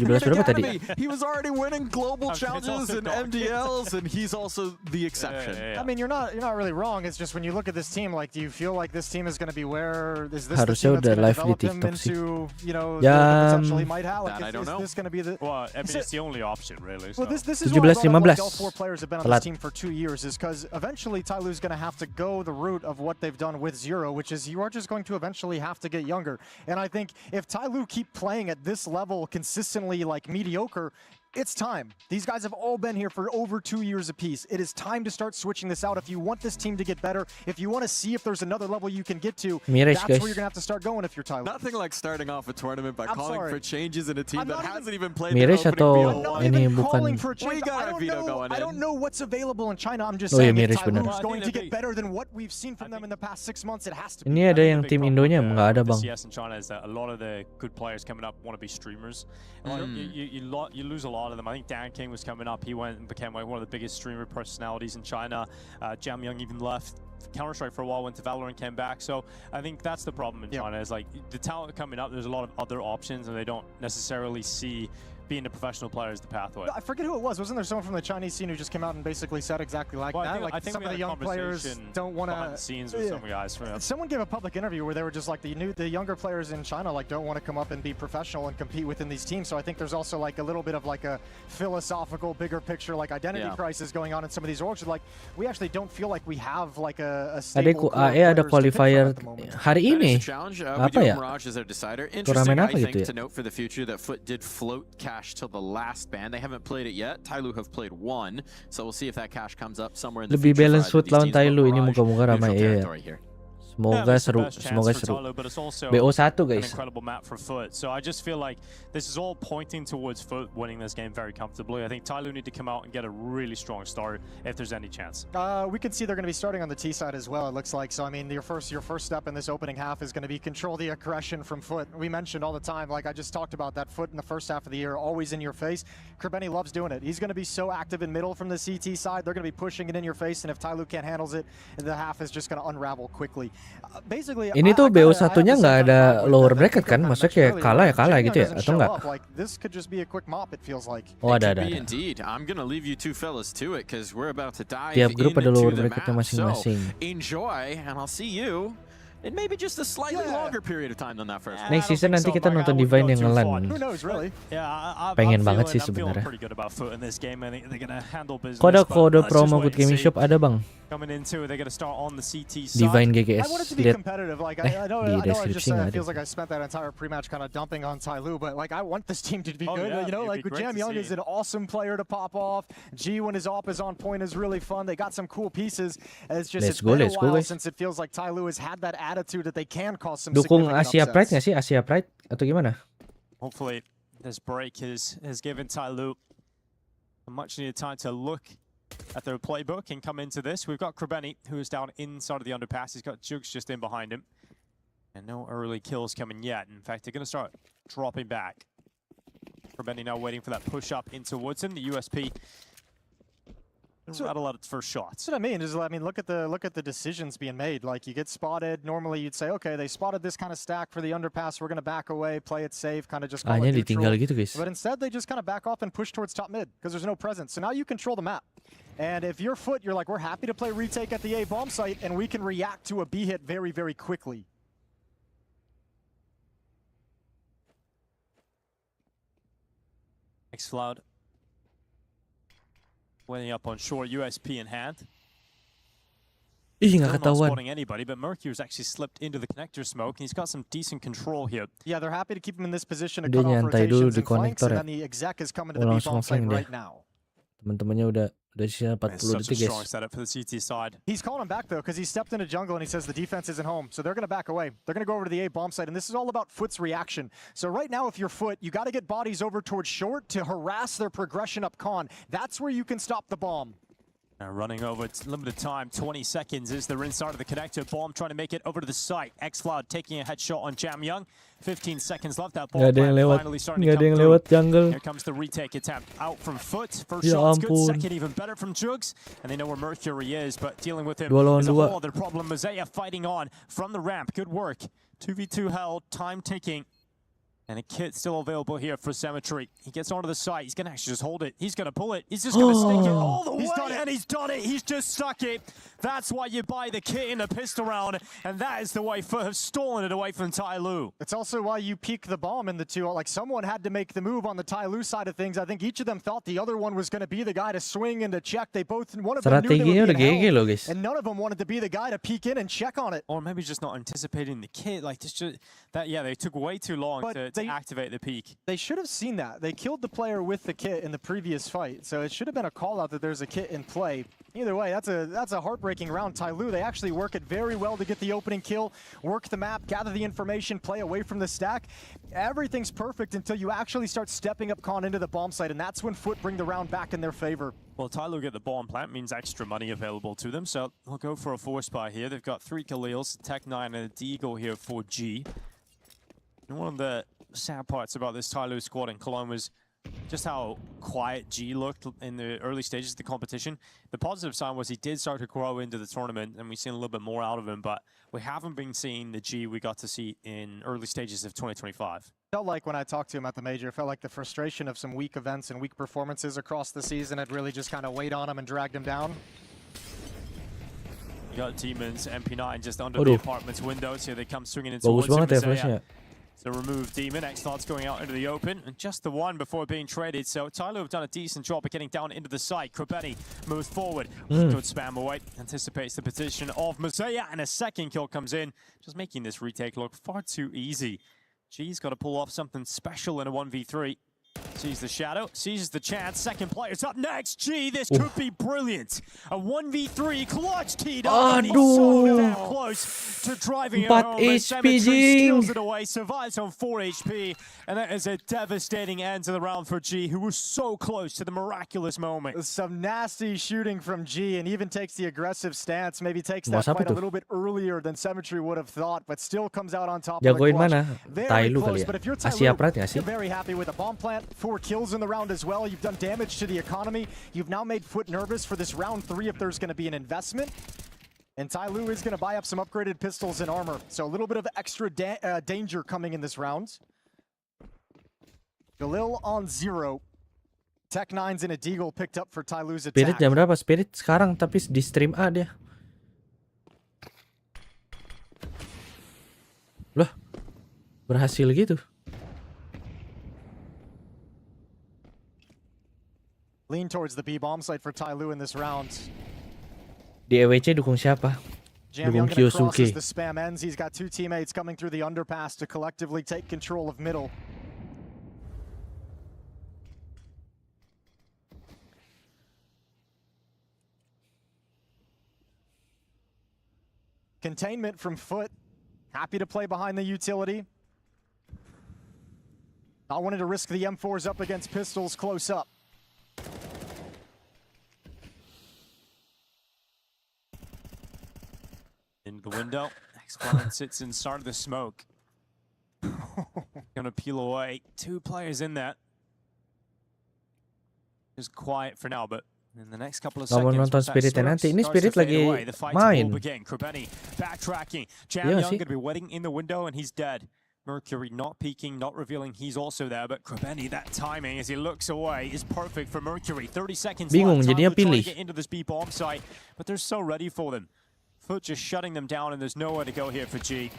berapa tadi? He was already winning global challenges and MDLs, and he's also the exception. I mean, you're not really wrong. It's just when you look at this team, like, do you feel like this team is going to be where is this Harusnya the team udah that's live going to di develop him TikTok sih. into, you know, Jam the potential he might have? Like, I don't know. Is this going to be the? Well, I mean, it's the only option, really. So. Well, this is why 17-15. all 4 players have been on Telat. this team for 2 years, is because eventually Tyloo's going to have to go the route of what they've done with Zero, which is you are just going to eventually have to get younger. And I think if Tyloo keep playing at this level consistently, like mediocre, it's time. These guys have all been here for over 2 years apiece. It is time to start switching this out. If you want this team to get better, if you want to see if there's another level you can get to, Mirage, that's guys. where you're going to have to start going if you're Tyloo. Nothing like starting off a tournament by calling sorry. for changes in a team I'm that not hasn't even played Mirage their opening atau BO1. ini calling bukan. for a change. We got a veto going I in. don't know what's available in China. I'm just Oh, yeah, saying if Mirage benar. Tyloo is going to get better than what we've seen from them in the past 6 months, it has to be. Ini ada yang tim Indonya nggak ada bang. CS in China is that a lot of the good players coming up want to be streamers. You lose a lot of them. I think Dan King was coming up. He went and became like one of the biggest streamer personalities in China. Jam Young even left Counter-Strike for a while, went to Valorant, came back. So I think that's the problem in China. Is like the talent coming up. There's a lot of other options, and they don't necessarily see being a professional player is the pathway. I forget who it was. Wasn't there someone from the Chinese scene who just came out and basically said exactly like that? I think some of the young players don't want behind the scenes with some guys. Someone gave a public interview where they were just like the younger players in China like don't want to come up and be professional and compete within these teams. So I think there's also like a little bit of like a philosophical, bigger picture like identity crisis going on in some of these orgs. Like we actually don't feel like we have like a stable. Adekku AE ada qualifier hari ini. Apa ya? Turnamen apa gitu ya? To note for the future that Foot did float cash till the last ban. They haven't played it yet. Tyloo have played 1, so we'll see if that cash comes up somewhere in the Lebih future. balance Foot lawan Tyloo ini moga-moga ramai ya. Here. Semoga seru, semoga seru. BO1 guys. Incredible map for Foot. So I just feel like this is all pointing towards Foot winning this game very comfortably. I think Tyloo need to come out and get a really strong start if there's any chance. We can see they're going to be starting on the T side as well, it looks like. So I mean, your first step in this opening half is going to be control the aggression from Foot. We mentioned all the time, like I just talked about, that Foot in the first half of the year, always in your face. Kerbeni loves doing it. He's going to be so active in middle from the CT side. They're going to be pushing it in your face, and if Tyloo can't handle it, the half is just going to unravel quickly. Basically, ini tuh BO1-nya nggak ada lower bracket kan? Maksudnya kayak kalah ya kalah gitu ya? Atau nggak? Oh ada. Indeed. I'm gonna leave you two fellas to it because we're about to dive Tiap grup ada lower into the bracketnya map. masing-masing. So enjoy, and I'll see you in maybe just a slightly longer period of time than that first one. Next season nanti kita nonton Divine yang ngelan. Pengen banget sih sebenarnya. Kode promo GoodGamingShop ada bang. Divine GGS. Lihat di deskripsi nggak ada. Feels like I spent that entire pre-match kind of dumping on Tyloo, but like I want this team to be good. You know, like Jam Young is an awesome player to pop off. G when his op is on point is really fun. They got some cool pieces. It's just it's been a while since it feels like Tyloo has had that attitude that they can cause some Dukung significant Asia upsets. Pride nggak sih? Asia Pride atau gimana? Hopefully this break has given Tyloo a much needed time to look at their playbook and come into this. We've got Kerbeni, who is down inside of the underpass. He's got Jukes just in behind him. And no early kills coming yet. In fact, they're going to start dropping back. Kerbeni now waiting for that push up into Woodson. The USP rattle out its first shots. That's what I mean. Is look at the decisions being made. Like you get spotted. Normally you'd say, okay, they spotted this kind of stack for the underpass. We're going to back away, play it safe, kind of just call it neutral. Gitu, guys. But instead they just kind of back off and push towards top mid because there's no presence. So now you control the map. And if you're Foot, you're like, we're happy to play retake at the A bomb site, and we can react to a B hit very, very quickly. Xcloud waiting up on short, USP in hand. Ih, nggak Still not ketahuan. spotting anybody, but Mercury's actually slipped into the connector smoke, and he's got some decent control here. Yeah, they're happy to keep him in this position to Dia cut off nyantai dulu rotations di and flanks, konektor and ya. then the exec is coming to the B bomb site right now. Teman-temannya udah sisa 40 Such a detik strong guys. setup for the CT side. He's calling him back though because he stepped into jungle and he says the defense isn't home, so they're going to back away. They're going to go over to the A bomb site, and this is all about Foot's reaction. So right now, if you're Foot, you got to get bodies over towards short to harass their progression up con. That's where you can stop the bomb. Running over, it's limited time, 20 seconds is the inside of the connector. Bomb trying to make it over to the site. Xcloud taking a headshot on Jam Young. 15 seconds left. That bomb finally starting to come through. jungle. Here comes the retake attempt out from Foot. First shot's good, second even better from Jugs. And they know where Mercury is, but dealing with him is a whole other problem. Mosaic fighting on from the ramp. Good work. 2v2 held, time ticking. And a kit still available here for Cemetery. He gets onto the site. He's going to actually just hold it. He's going to pull it. He's just going to stick it all the way. And he's done it. He's just stuck it. That's why you buy the kit in a pistol round. And that is the way Foot have stolen it away from Tai Lu. It's also why you peek the bomb in the two. Like, someone had to make the move on the Tai Lu side of things. I think each of them thought the other one was going to be the guy to swing and to check. They both, one of them knew they would be in hell, and none of them wanted to be the guy to peek in and check on it. Or maybe just not anticipating the kit. Like, this just, that, yeah, they took way too long to activate the peak. They should have seen that. They killed the player with the kit in the previous fight, so it should have been a call out that there's a kit in play. Either way, that's a heartbreaking round. Tai Lu, they actually work it very well to get the opening kill, work the map, gather the information, play away from the stack. Everything's perfect until you actually start stepping up Con into the bomb site, and that's when Foot bring the round back in their favor. Well, Tai Lu get the bomb plant means extra money available to them, so we'll go for a force buy here. They've got 3 Khalils, Tech 9, and a Deagle here for G. And one of the sad parts about this Tai Lu squad in Cologne was just how quiet G looked in the early stages of the competition. The positive sign was he did start to grow into the tournament, and we've seen a little bit more out of him, but we haven't been seeing the G we got to see in early stages of 2025. Felt like when I talked to him at the major, it felt like the frustration of some weak events and weak performances across the season had really just kind of weighed on him and dragged him down. You got Demon's MP9 just under the apartment's windows. Here they come swinging in towards him. So remove Demon, X-Nod's going out into the open, and just the one before being traded. So Tai Lu have done a decent job of getting down into the site. Krabeni moves forward, good spam away, anticipates the position of Mosaic, and a second kill comes in, just making this retake look far too easy. G's got to pull off something special in a 1v3. Sees the shadow, sees the chance. Second player's up next. G, this could be brilliant. A 1v3 clutch teed up. And he's so damn close to driving it home. HP steals it away, survives on 4 HP. And that is a devastating end to the round for G, who was so close to the miraculous moment. Some nasty shooting from G, and even takes the aggressive stance. Maybe takes that fight a little bit earlier than Cemetery would have thought, but still comes out on top of the clutch. Very close, but if you're Tai Lu, you're very happy with a bomb plant. 4 kills in the round as well. You've done damage to the economy. You've now made Foot nervous for this round 3 if there's going to be an investment. And Tai Lu is going to buy up some upgraded pistols and armor. So a little bit of extra danger coming in this round. Galil on 0. Tech 9's in a Deagle picked up for Tai Lu's attack. Spirit jam berapa? Spirit sekarang tapi di stream A dia. Loh, berhasil gitu. Lean towards the B bomb site for Tai Lu in this round. Di EWC dukung siapa? Dukung Kyosuke. The spam ends. He's got 2 teammates coming through the underpass to collectively take control of middle. Containment from Foot. Happy to play behind the utility. Not wanting to risk the M4s up against pistols close up. Into the window. X-Cloud sits inside of the smoke. Gonna peel away. 2 players in there. Just quiet for now, but in the next couple of seconds, nonton Spiritnya nanti. Ini Spirit lagi main. Backtracking. Jam Young gonna be waiting in the window, and he's dead. Mercury not peeking, not revealing he's also there, but Krabeni, that timing as he looks away is perfect for Mercury. 30 seconds left, time to try to get into this B bomb site, but they're so ready for them. Foot just shutting them down, and there's nowhere to go here for G.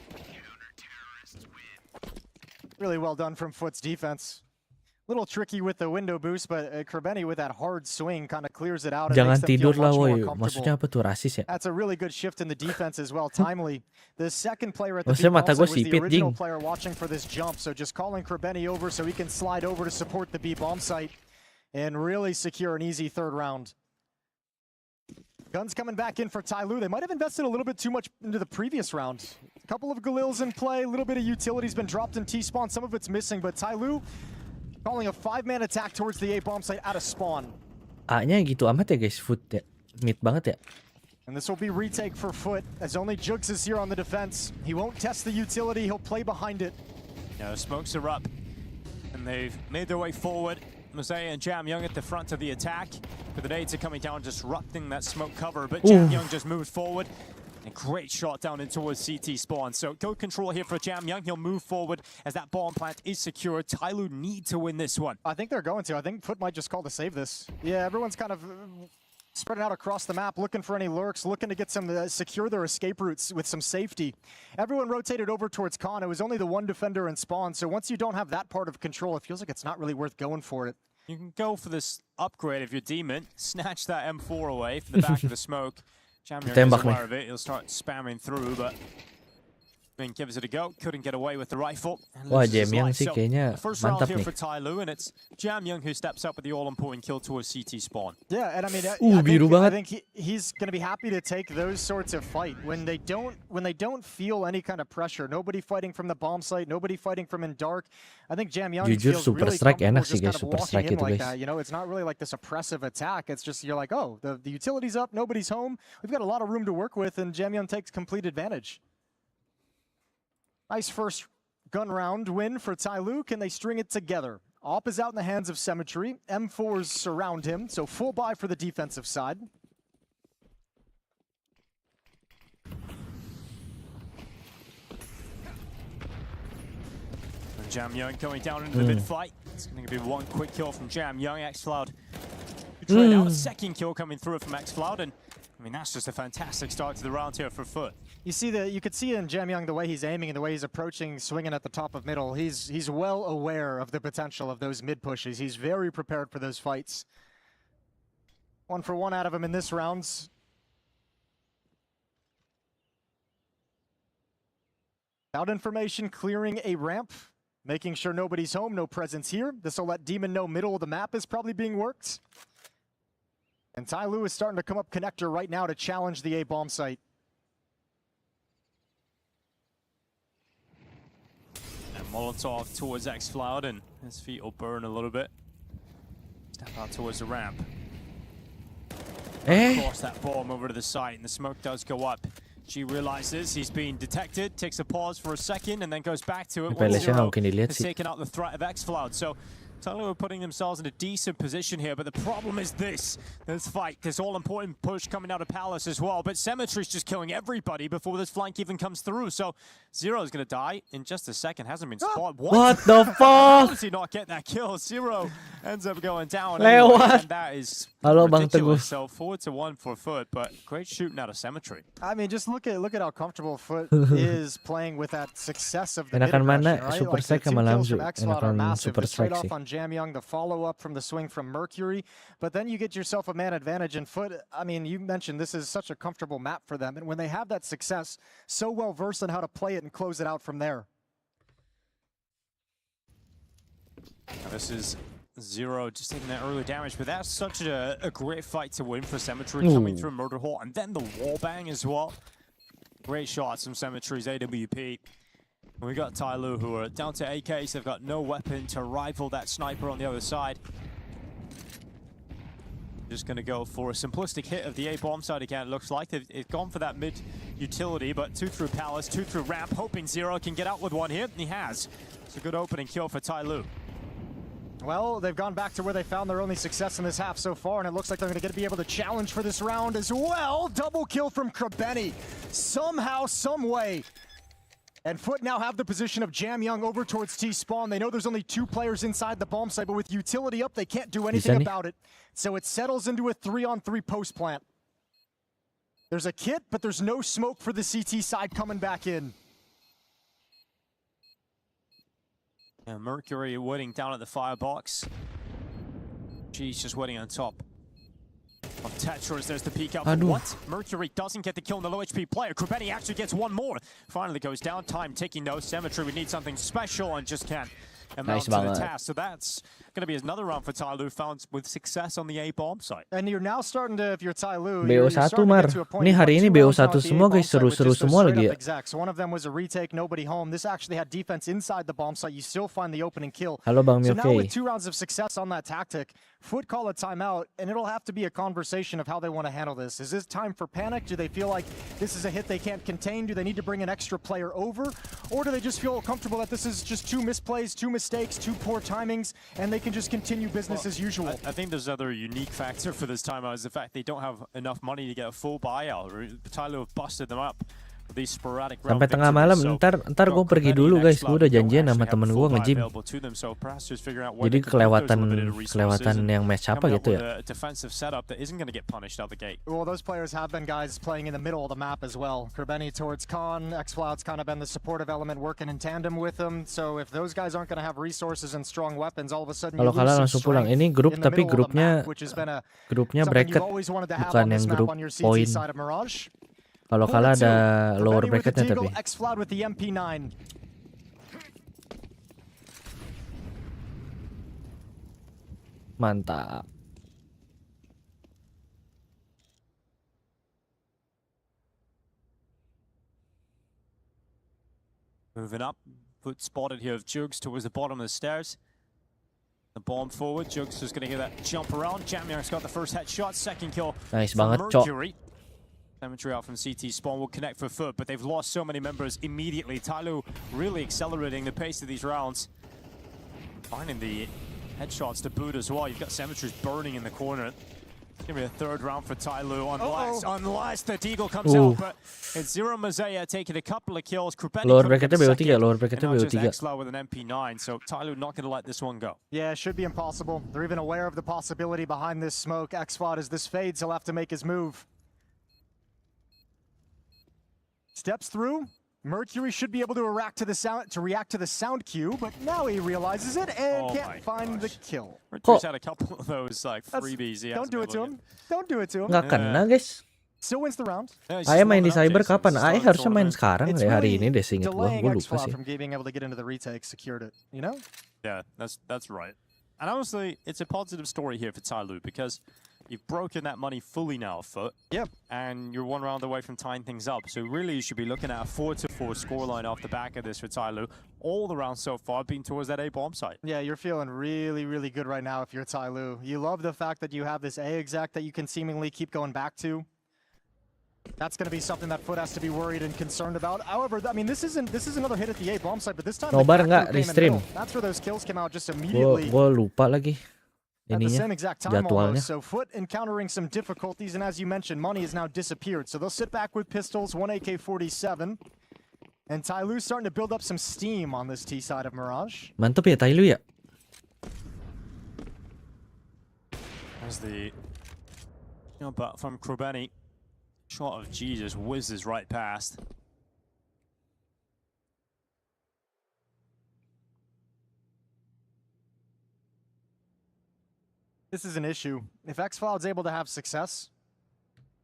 Really well done from Foot's defense. Little tricky with the window boost, but Krabeni with that hard swing kind of clears it out. Jangan tidur lah, woy. Maksudnya apa tuh, rasis ya? That's a really good shift in the defense as well, timely. The second player at the B bomb was the original player watching for this jump, so just calling Krabeni over so he can slide over to support the B bomb site and really secure an easy 3rd round. Guns coming back in for Tai Lu. They might have invested a little bit too much into the previous round. A couple of Galils in play, a little bit of utility's been dropped in T-spawn, some of it's missing, but Tai Lu calling a 5-man attack towards the A bomb site out of spawn. A-nya gitu amat ya guys, Foot ya. Mid banget ya. And this will be retake for Foot, as only Jugs is here on the defense. He won't test the utility, he'll play behind it. Yeah, smokes are up, and they've made their way forward. Mosaic and Jam Young at the front of the attack. But the nades are coming down, disrupting that smoke cover. But Jam Young just moves forward. A great shot down in towards CT spawn. So go control here for Jam Young. He'll move forward as that bomb plant is secured. Tyloo need to win this one. I think they're going to. I think Foot might just call to save this. Yeah, everyone's kind of spreading out across the map, looking for any lurks, looking to get some secure their escape routes with some safety. Everyone rotated over towards Khan. It was only the one defender in spawn. So once you don't have that part of control, it feels like it's not really worth going for it. You can go for this upgrade if you're Demon. Snatch that M4 away from the back of the smoke. Jam Young is aware of it. He'll start spamming through, but Bing gives it a go. Couldn't get away with the rifle. Wah, Jam Young sih kayaknya first mantap round here nih. for Tyloo, and it's Jam Young who steps up with the all-important kill towards CT spawn. Yeah, and I mean, I think he's going to be happy to take those sorts of fight when they don't feel any kind of pressure. Nobody fighting from the bomb site, nobody fighting from in dark. I think Jam Young Jujur feels super really strike comfortable enak sih just guys, kind of super walking strike in itu like guys. that. You know, it's not really like this oppressive attack. It's just you're like, oh, the utility's up, nobody's home. We've got a lot of room to work with, and Jam Young takes complete advantage. Nice first gun round win for Tyloo. Can they string it together? Op is out in the hands of Symmetry. M4s surround him, so full buy for the defensive side. And Jam Young going down into the mid-fight. It's going to be one quick kill from Jam Young. Xcloud trade out. Second kill coming through from Xcloud, and I mean, that's just a fantastic start to the round here for Foot. You could see in Jam Young the way he's aiming and the way he's approaching, swinging at the top of middle. He's well aware of the potential of those mid pushes. He's very prepared for those fights. 1 for 1 out of him in this round. Out information, clearing a ramp, making sure nobody's home, no presence here. This will let Demon know middle of the map is probably being worked. And Tyloo is starting to come up connector right now to challenge the A bomb site. And Molotov towards Xcloud, and his feet will burn a little bit. Step out towards the ramp. Cross that bomb over to the site, and the smoke does go up. She realizes he's being detected, takes a pause for a second, and then goes back to it. 1-0 has taken out the threat of Xcloud. So Tyloo are putting themselves in a decent position here, but the problem is this fight, this all-important push coming out of Palace as well, but Symmetry's just killing everybody before this flank even comes through, so Zero is going to die in just a second, hasn't been spotted. What the fuck? How does he not get that kill? Zero ends up going down anyway, and that is ridiculous. So 4-1 for Foot, but great shooting out of Symmetry. I mean, just look at how comfortable Foot is playing with that success of the mid Enakan mana right? super Like, strike sama Lamzu? Enakan super super strike off sih. on Jam Young, the follow-up from the swing from Mercury, but then you get yourself a man advantage in Foot. I mean, you mentioned this is such a comfortable map for them, and when they have that success, so well-versed on how to play it and close it out from there. Now this is Zero just taking that early damage, but that's such a great fight to win for Symmetry, coming through Murder Hole, and then the wall bang as well. Great shots from Symmetry's AWP. We got Tyloo, who are down to AKs. They've got no weapon to rival that sniper on the other side. Just going to go for a simplistic hit of the A bomb side again. It looks like they've gone for that mid utility, but 2 through Palace, 2 through ramp, hoping Zero can get out with one hit, and he has. It's a good opening kill for Tyloo. Well, they've gone back to where they found their only success in this half so far, and it looks like they're going to be able to challenge for this round as well. Double kill from Krabeni. Somehow, some way. And Foot now have the position of Jam Young over towards T-spawn. They know there's only 2 players inside the bomb site, but with utility up, they can't do anything about it. So it settles into a 3-on-3 post plant. There's a kit, but there's no smoke for the CT side coming back in. Yeah, Mercury waiting down at the firebox. She's just waiting on top of Tetris. There's the peek out. What? Mercury doesn't get the kill on the low HP player. Krabeni actually gets one more. Finally goes down. Time ticking though. Symmetry would need something special and just can't and Nice mount to the banget. task. So that's going to be another round for Tyloo found with success on the A bomb site. And you're now starting to, if you're Tyloo, BO1 Mar. Ini hari ini BO1 semua guys, seru-seru semua lagi ya. So one of them was a retake, nobody home. This actually had defense inside the bomb site. You still find the opening kill. Halo Bang So now with Myoke. 2 rounds of success on that tactic, Foot call a timeout, and it'll have to be a conversation of how they want to handle this. Is this time for panic? Do they feel like this is a hit they can't contain? Do they need to bring an extra player over? Or do they just feel comfortable that this is just 2 misplays, 2 mistakes, 2 poor timings, and they can just continue business as usual? I think there's another unique factor for this timeout is the fact they don't have enough money to get a full buyout. Tyloo have busted them up. Sampai tengah malam, ntar gue pergi dulu guys, gue udah janjian sama temen gue nge-gym. Jadi kelewatan yang match apa gitu ya. Well, those players have been guys playing in the middle of the map as well. Kerbeni towards Khan, Xcloud's kind of been the supportive element working in tandem with them. So if those guys aren't going to have resources and strong weapons, all of a sudden you lose some langsung pulang. strength Ini grup, in the tapi middle of the map, which has been grupnya something bracket, you've always wanted to have bukan on this yang map grup on your CT poin. side of Mirage. Kalau kalah ada lower bracketnya tapi. Xcloud with the MP9. Mantap. Moving up, Foot spotted here of Jugs towards the bottom of the stairs. The bomb forward, Jugs is going to get that jump around. Jamyang's got the first headshot, second kill. Nice banget, Cok. Mercury. Cemetery out from CT spawn will connect for Foot, but they've lost so many members immediately. Tyloo really accelerating the pace of these rounds. Finding the headshots to boot as well. You've got Cemeteries burning in the corner. It's going to be a third round for Tyloo unless the Deagle comes out, but it's Zero Mazaya taking a couple of kills. Lower bracketnya BO3, lower bracketnya BO3. Xcloud with an MP9, so Tyloo not going to let this one go. Yeah, it should be impossible. They're even aware of the possibility behind this smoke. Xcloud, as this fades, he'll have to make his move. Steps through. Mercury should be able to react to the sound cue, but now he realizes it and can't find the kill. Mercury's had a couple of those like freebies. Don't do it to him. Don't do it to him. Nggak kena guys. Still wins the round. Ayo main di Sabre kapan? Ayo harusnya main sekarang deh hari ini deh, seinget gue lupa sih. From being able to get into the retake secured it, you know? Yeah, that's right. And honestly, it's a positive story here for Tyloo because you've broken that money fully now, Foot. Yep. And you're 1 round away from tying things up. So really, you should be looking at a 4-4 scoreline off the back of this for Tyloo. All the rounds so far have been towards that A bomb site. Yeah, you're feeling really, really good right now if you're Tyloo. You love the fact that you have this A exec that you can seemingly keep going back to. That's going to be something that Foot has to be worried and concerned about. However, I mean, this is another hit at the A bomb site, but this time Nobar nggak restream. That's where those kills came out just immediately. Gue lupa lagi. At the same exact time almost. Jadwalnya. So Foot encountering some difficulties, and as you mentioned, money has now disappeared. So they'll sit back with pistols, 1 AK-47. And Tyloo's starting to build up some steam on this T side of Mirage. Mantap ya Tyloo ya. As the but from Krobeni, shot of Jesus whizzes right past. This is an issue. If Xcloud's able to have success,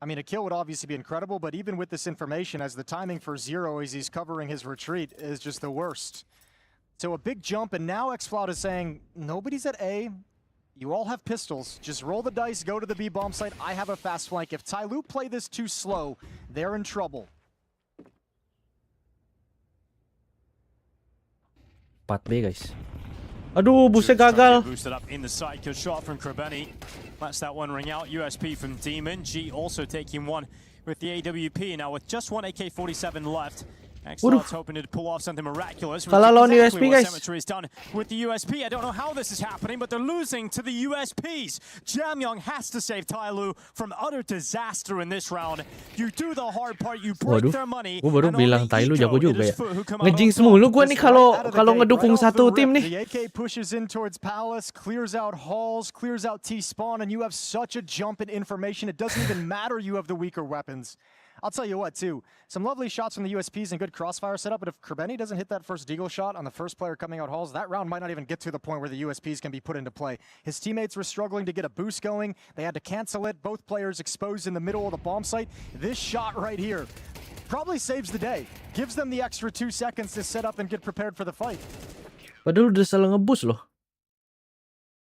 I mean, a kill would obviously be incredible, but even with this information, as the timing for Zero as he's covering his retreat is just the worst. So a big jump, and now Xcloud is saying, nobody's at A. You all have pistols. Just roll the dice, go to the B bomb site. I have a fast flank. If Tyloo play this too slow, they're in trouble. 4B guys. Aduh, busnya gagal. Boosted up in the side, good shot from Krobeni. Lets that one ring out. USP from Demon. G also taking one with the AWP. Now with just 1 AK-47 left. Xcloud's hoping to pull off something miraculous. Kalah lawan USP guys. Cemetery's done with the USP. I don't know how this is happening, but they're losing to the USPs. Jamyang has to save Tyloo from utter disaster in this round. You do the hard part, you break their money. Gue baru bilang Tyloo jago juga ya. Ngejinx mulu gue nih kalau ngedukung satu tim nih. The AK pushes in towards Palace, clears out halls, clears out T-spawn, and you have such a jump in information. It doesn't even matter you have the weaker weapons. I'll tell you what, too. Some lovely shots from the USPs and good crossfire setup, but if Kerbeni doesn't hit that first Deagle shot on the first player coming out halls, that round might not even get to the point where the USPs can be put into play. His teammates were struggling to get a boost going. They had to cancel it. Both players exposed in the middle of the bomb site. This shot right here probably saves the day. Gives them the extra 2 seconds to set up and get prepared for the fight. Padahal udah salah ngebus loh.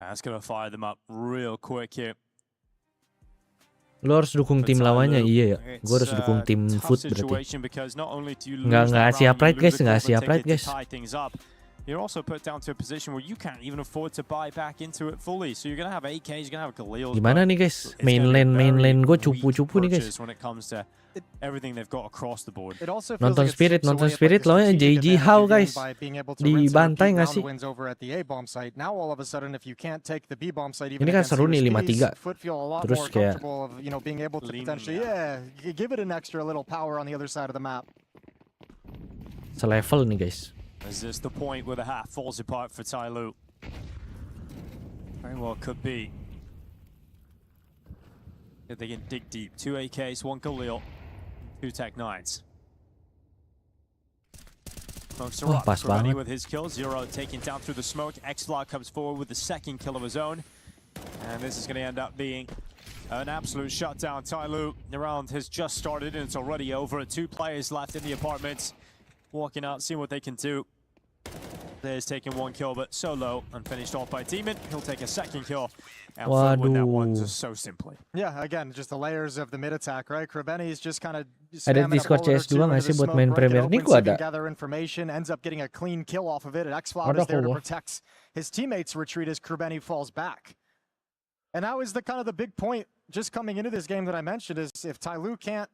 That's going to fire them up real quick here. Lo harus dukung tim lawannya, iya ya. Gue harus dukung tim foot berarti. Nggak siap right guys, nggak siap right guys. You're also put down to a position where you can't even afford to buy back into it fully. So you're gonna have AKs, you're gonna have Galil. Gimana nih guys? Main lane gue cupu-cupu nih guys. When it comes to everything they've got across the board. Nonton Spirit loh ya JG How guys. Dibantai nggak sih? Ini kan seru nih 5-3. Terus kayak selevel nih guys. Is this the point where the half falls apart for Tyloo? Very well could be. If they can dig deep. 2 AKs, 1 Galil, 2 Tech 9s. Pas banget. With his kill, Zero taken down through the smoke. Xflog comes forward with the second kill of his own. And this is going to end up being an absolute shutdown. Tyloo, the round has just started and it's already over. 2 players left in the apartments. Walking out, seeing what they can do. There's taking 1 kill, but so low and finished off by Demon. He'll take a second kill and win that one just so simply. Yeah, again, just the layers of the mid attack, right? Krabeni's just kind of ada Discord CS2 nggak sih buat main Premier League? Gua ada. Gather information, ends up getting a clean kill off of it. And Xfloud is there to protect his teammates' retreat as Krabeni falls back. And that was the kind of the big point just coming into this game that I mentioned is if Tyloo can't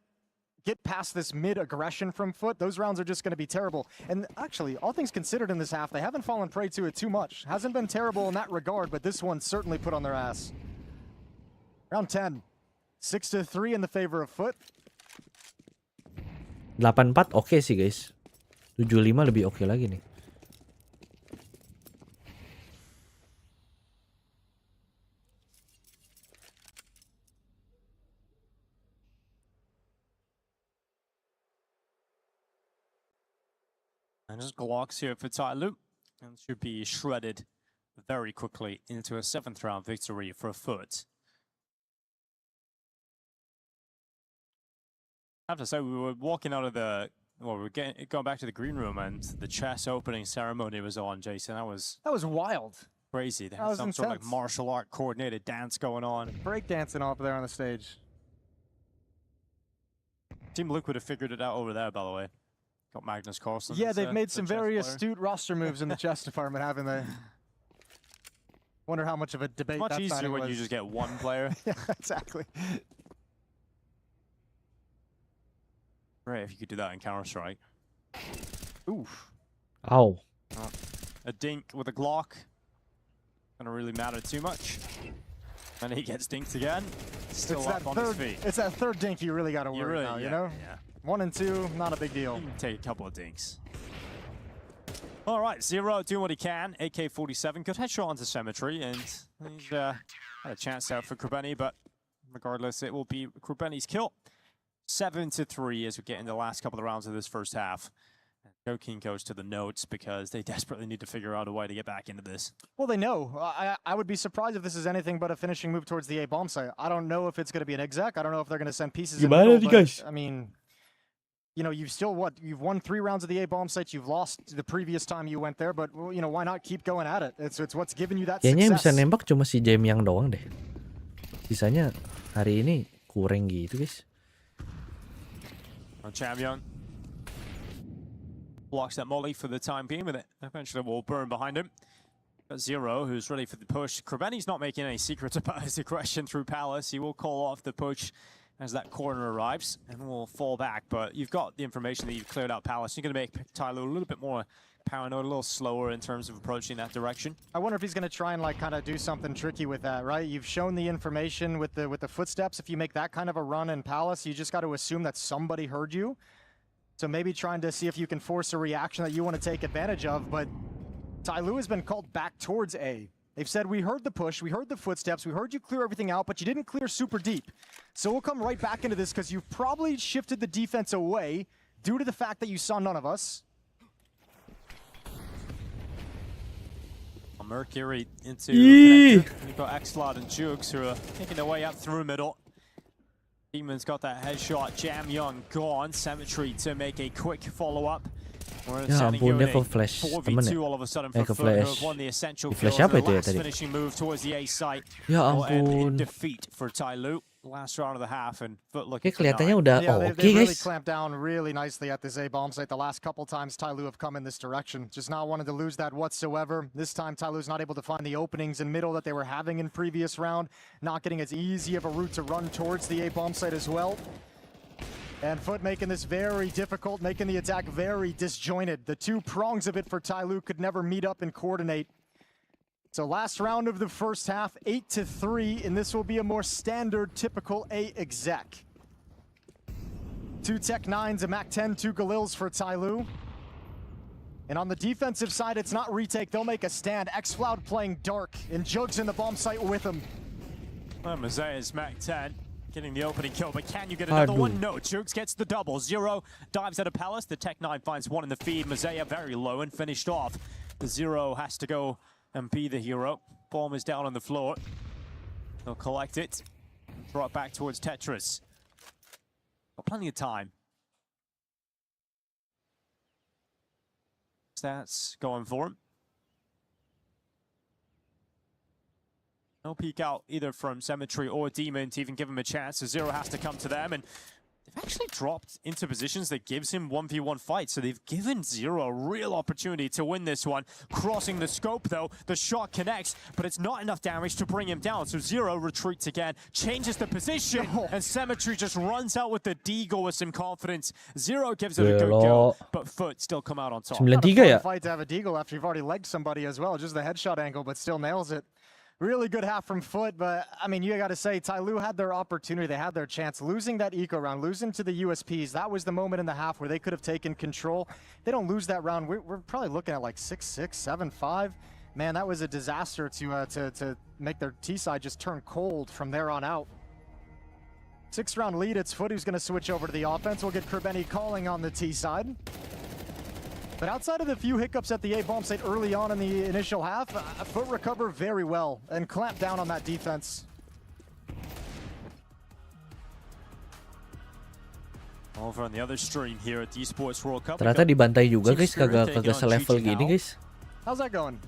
get past this mid-aggression from foot, those rounds are just going to be terrible. And actually, all things considered in this half, they haven't fallen prey to it too much. Hasn't been terrible in that regard, but this one certainly put on their ass. Round 10. 6-3 in the favor of foot. 8-4 oke sih guys. 7-5 lebih oke lagi nih. And just Glocks here for Tyloo, and should be shredded very quickly into a 7th round victory for foot. I have to say, we were walking out of the, well, we were going back to the green room, and the chess opening ceremony was on, Jason. That was wild. Crazy. They had some sort of like martial art coordinated dance going on. Break dancing up there on the stage. Team Luke would have figured it out over there, by the way. Got Magnus Carlsen. Yeah, they've made some very astute roster moves in the chess department, haven't they? Wonder how much of a debate it's much easier when was. you just get one player. Yeah, exactly. Great if you could do that in Counter-Strike. Oof. Ow. A dink with a Glock. Gonna really matter too much. And he gets dinked again. Still up on his feet. It's that third dink you really gotta worry about, you know? Yeah. 1 and 2, not a big deal. You can take a couple of dinks. All right, Zero doing what he can. AK-47, good headshot onto Cemetery, and he's had a chance out for Krabeni, but regardless, it will be Krabeni's kill. 7-3 as we get in the last couple of rounds of this first half. Chilkey goes to the notes because they desperately need to figure out a way to get back into this. Well, they know. I would be surprised if this is anything but a finishing move towards the A bomb site. I don't know if it's going to be an exec. I don't know if they're going to send pieces in the middle, but, I mean, you know, you've still, you've won 3 rounds of the A bomb site. You've lost the previous time you went there, but, you know, why not keep going at it? It's what's giving you that Kayaknya success. Yang bisa nembak cuma si Jem yang doang deh. Sisanya hari ini kurang gitu, guys. Champion blocks that molly for the time being, with it eventually will burn behind him. Got Zero, who's ready for the push. Krabeni's not making any secrets about his aggression through Palace. He will call off the push as that corner arrives and will fall back. But you've got the information that you've cleared out Palace. You're going to make Tyloo a little bit more paranoid, a little slower in terms of approaching that direction. I wonder if he's going to try and like kind of do something tricky with that, right? You've shown the information with the footsteps. If you make that kind of a run in Palace, you just got to assume that somebody heard you. So maybe trying to see if you can force a reaction that you want to take advantage of. But Tyloo has been called back towards A. They've said, we heard the push, we heard the footsteps, we heard you clear everything out, but you didn't clear super deep. So we'll come right back into this because you've probably shifted the defense away due to the fact that you saw none of us. Mercury into the connector. You've got Xlod and Jukes who are making their way up through middle. Demon's got that headshot. Jam Young gone. Cemetery to make a quick follow-up. Ya ampun, dia ke flash temen ya? Ke flash. Di flash apa itu ya tadi? Ya ampun. Last round of the half and Foot looking Oke, kelihatannya udah oke they really guys. clamped down really nicely at this A bomb site. The last couple times Tyloo have come in this direction. Just not wanted to lose that whatsoever. This time Tyloo's not able to find the openings in middle that they were having in previous round. Not getting as easy of a route to run towards the A bomb site as well. And Foot making this very difficult, making the attack very disjointed. The two prongs of it for Tyloo could never meet up and coordinate. So last round of the first half, 8-3, and this will be a more standard, typical A exec. 2 Tech 9s, a MAC-10, 2 Galils for Tyloo. And on the defensive side, it's not retake, they'll make a stand. Xfloud playing dark, and Jugs in the bomb site with him. Mosea's MAC-10 getting the opening kill, but can you get another one? No, Jugs gets the double. Zero dives at a Palace, the Tech 9 finds one in the feed. Mosea very low and finished off. The Zero has to go and be the hero. Bomb is down on the floor. They'll collect it. Throw it back towards Tetris. Got plenty of time. Stats going for him. No peek out either from Cemetery or Demon to even give him a chance. So Zero has to come to them, and they've actually dropped into positions that gives him 1v1 fight. So they've given Zero a real opportunity to win this one. Crossing the scope though, the shot connects, but it's not enough damage to bring him down. So Zero retreats again, changes the position, and Cemetery just runs out with the deagle with some confidence. Zero gives it a good go, but Foot still come out on top. 9-3 ya? Fight to have a deagle after you've already legged somebody as well. Just the headshot angle, but still nails it. Really good half from Foot, but I mean, you got to say, Tyloo had their opportunity, they had their chance. Losing that eco round, losing to the USPs, that was the moment in the half where they could have taken control. They don't lose that round, we're probably looking at like 6-6, 7-5. Man, that was a disaster to make their T side just turn cold from there on out. 6-round lead, it's Foot who's going to switch over to the offense. We'll get Kerbeni calling on the T side. But outside of the few hiccups at the A bomb site early on in the initial half, Foot recovered very well and clamped down on that defense. Over on the other stream here at the Esports World Cup. Ternyata dibantai juga guys, kagak selevel gini guys. How's that going?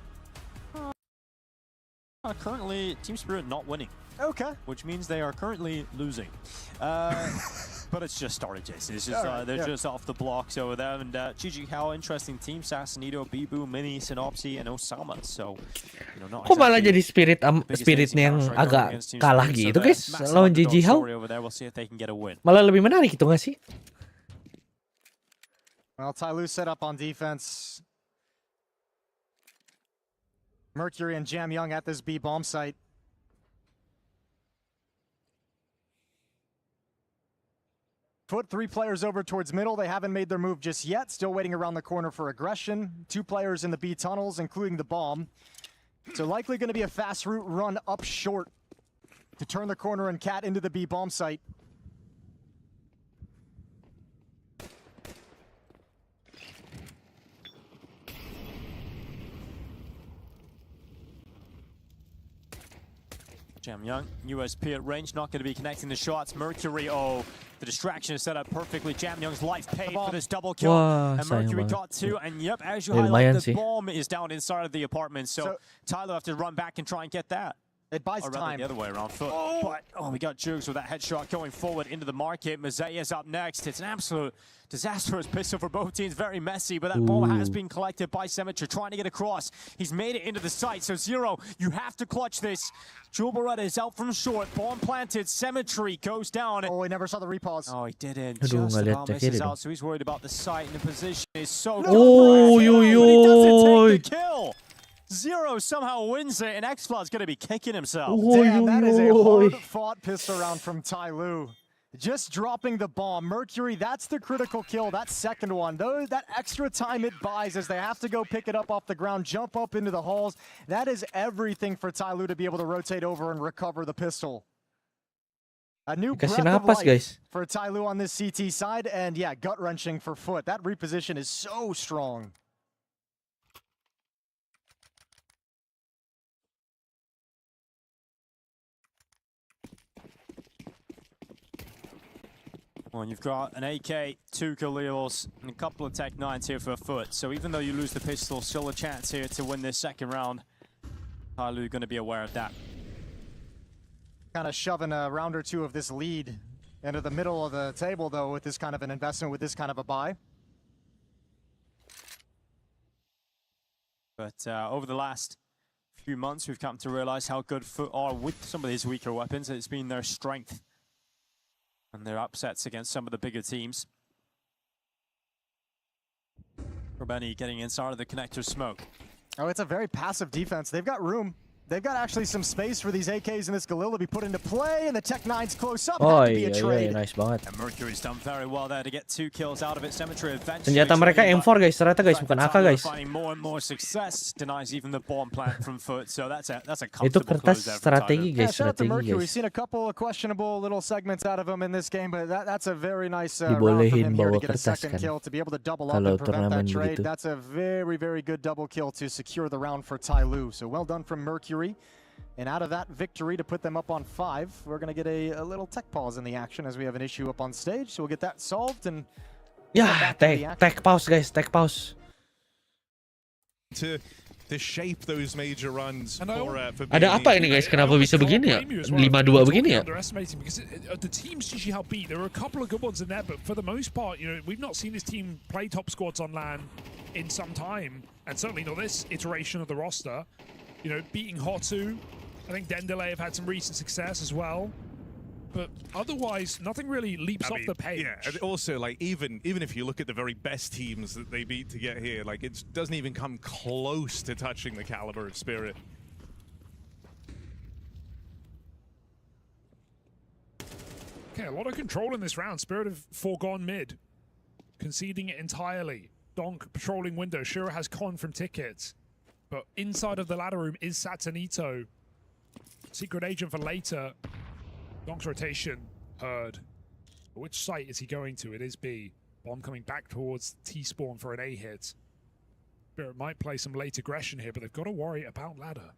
Currently, Team Spirit not winning. Okay. Which means they are currently losing. But it's just started, Jason. It's just they're just off the blocks over there. And GG How, interesting team. Sassanito, Bibu, Mini, Synopsy, and Osama. So, you know, not Kok malah jadi spiritnya yang agak kalah gitu guys lawan GG How? Malah lebih menarik itu nggak sih? Well, Tyloo set up on defense. Mercury and Jam Young at this B bomb site. Put 3 players over towards middle. They haven't made their move just yet. Still waiting around the corner for aggression. 2 players in the B tunnels, including the bomb. So likely going to be a fast route run up short to turn the corner and cat into the B bomb site. Jam Young, USP at range, not going to be connecting the shots. Mercury, oh, the distraction is set up perfectly. Jam Young's life paid for this double kill. And Mercury got 2, and yep, as you highlight, the bomb is down inside of the apartment, so Tyler have to run back and try and get that. It buys time. The other way around, Foot. But, we got Jugs with that headshot going forward into the market. Mazea's up next. It's an absolute disastrous pistol for both teams. Very messy, but that ball has been collected by Cemetery, trying to get across. He's made it into the site, so Zero, you have to clutch this. Jewel Beretta is out from short. Bomb planted. Cemetery goes down. Oh, he never saw the repause. Oh, he didn't. Just about misses out, so he's worried about the site, and the position is so good. Oh, but he doesn't take the kill. Zero somehow wins it, and Xfloud's going to be kicking himself. Damn, that is a hard-fought pistol round from Tyloo. Just dropping the bomb. Mercury, that's the critical kill, that second one. That extra time it buys as they have to go pick it up off the ground, jump up into the halls. That is everything for Tyloo to be able to rotate over and recover the pistol. A new breath of life for Tyloo on this CT side, and yeah, gut-wrenching for Foot. That reposition is so strong. Well, you've got an AK, 2 Khalils, and a couple of Tech 9s here for a foot. So even though you lose the pistol, still a chance here to win this second round. Tyloo going to be aware of that. Kind of shoving a round or two of this lead into the middle of the table, though, with this kind of an investment, with this kind of a buy. But over the last few months, we've come to realize how good Foot are with some of these weaker weapons. It's been their strength and their upsets against some of the bigger teams. Robeni getting inside of the connector smoke. Oh, it's a very passive defense. They've got room. They've got actually some space for these AKs and this Galil to be put into play, and the Tech 9's close up. Had to be a trade. Nice banget. And Mercury's done very well there to get 2 kills out of it. Symmetry eventually. Senjata mereka M4 guys, ternyata guys, bukan AK guys. Finding more and more success, denies even the bomb plant from Foot. So that's a Itu comfortable kertas close there for strategi Tyloo. guys, Shout out to strategi Mercury. We've guys. seen a couple of questionable little segments out of him in this game, but that's a very nice round for Dibolehin him here to bawa get a kertas second kan. kill, to be able to double up Kalau and prevent that turnamen trade. begitu. That's a very, very good double kill to secure the round for Tyloo. So well done from Mercury. And out of that victory to put them up on 5, we're going to get a little tech pause in the action as we have an issue up on stage. So we'll get that solved and Ya, tech pause guys, tech pause. To shape those major runs for Ada apa ini guys? Kenapa bisa begini ya? 5-2 begini ya? Underestimating because the teams usually help beat. There are a couple of good ones in there, but for the most part, you know, we've not seen this team play top squads on LAN in some time, and certainly not this iteration of the roster. You know, beating Hotu. I think Dendele have had some recent success as well. But otherwise, nothing really leaps off the page. Yeah, and also, like, even if you look at the very best teams that they beat to get here, like, it doesn't even come close to touching the caliber of Spirit. Okay, a lot of control in this round. Spirit have foregone mid, conceding it entirely. Donk patrolling window. Shura has Con from tickets. But inside of the ladder room is Satanito. Secret agent for later. Donk's rotation heard. Which site is he going to? It is B. Bomb coming back towards T-spawn for an A hit. Spirit might play some late aggression here, but they've got to worry about ladder.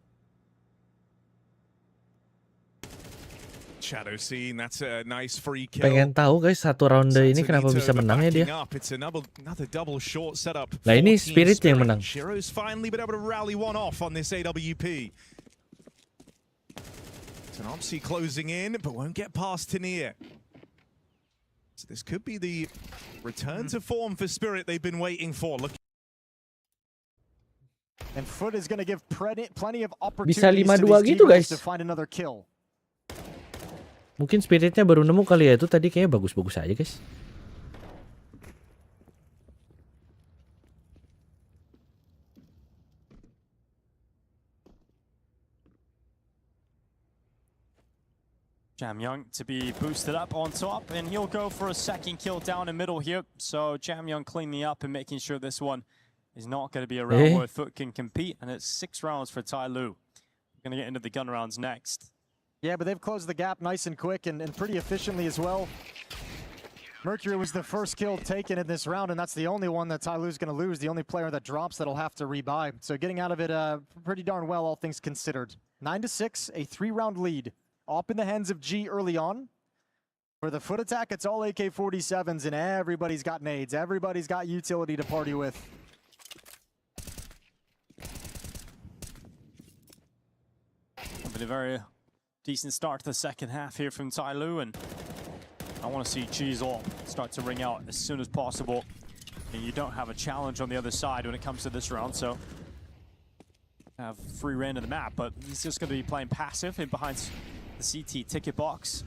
Shadow scene, that's a nice free kill. Pengen tahu guys satu ronde ini kenapa bisa menang ya dia? It's another double short setup. Nah ini Spirit yang menang. Shiro's finally been able to rally one off on this AWP. Tanopsy closing in, but won't get past Tania. So this could be the return to form for Spirit they've been waiting for. Look. And Foot is going to give plenty of opportunities Bisa 5-2 gitu guys. to find another kill. Mungkin Spiritnya baru nemu kali ya, itu tadi kayaknya bagus-bagus aja guys. Jam Young to be boosted up on top, and he'll go for a second kill down in middle here. So Jam Young cleaning up and making sure this one is not going to be a round where Foot can compete, and it's 6 rounds for Tyloo. We're going to get into the gun rounds next. Yeah, but they've closed the gap nice and quick and pretty efficiently as well. Mercury was the first kill taken in this round, and that's the only one that Tyloo's going to lose, the only player that drops that'll have to rebuy. So getting out of it pretty darn well, all things considered. 9-6, a 3-round lead. Up in the hands of G early on. For the Foot attack, it's all AK-47s, and everybody's got nades. Everybody's got utility to party with. But a very decent start to the second half here from Tyloo, and I want to see G's all start to ring out as soon as possible. And you don't have a challenge on the other side when it comes to this round, so have free reign of the map, but he's just going to be playing passive in behind the CT ticket box.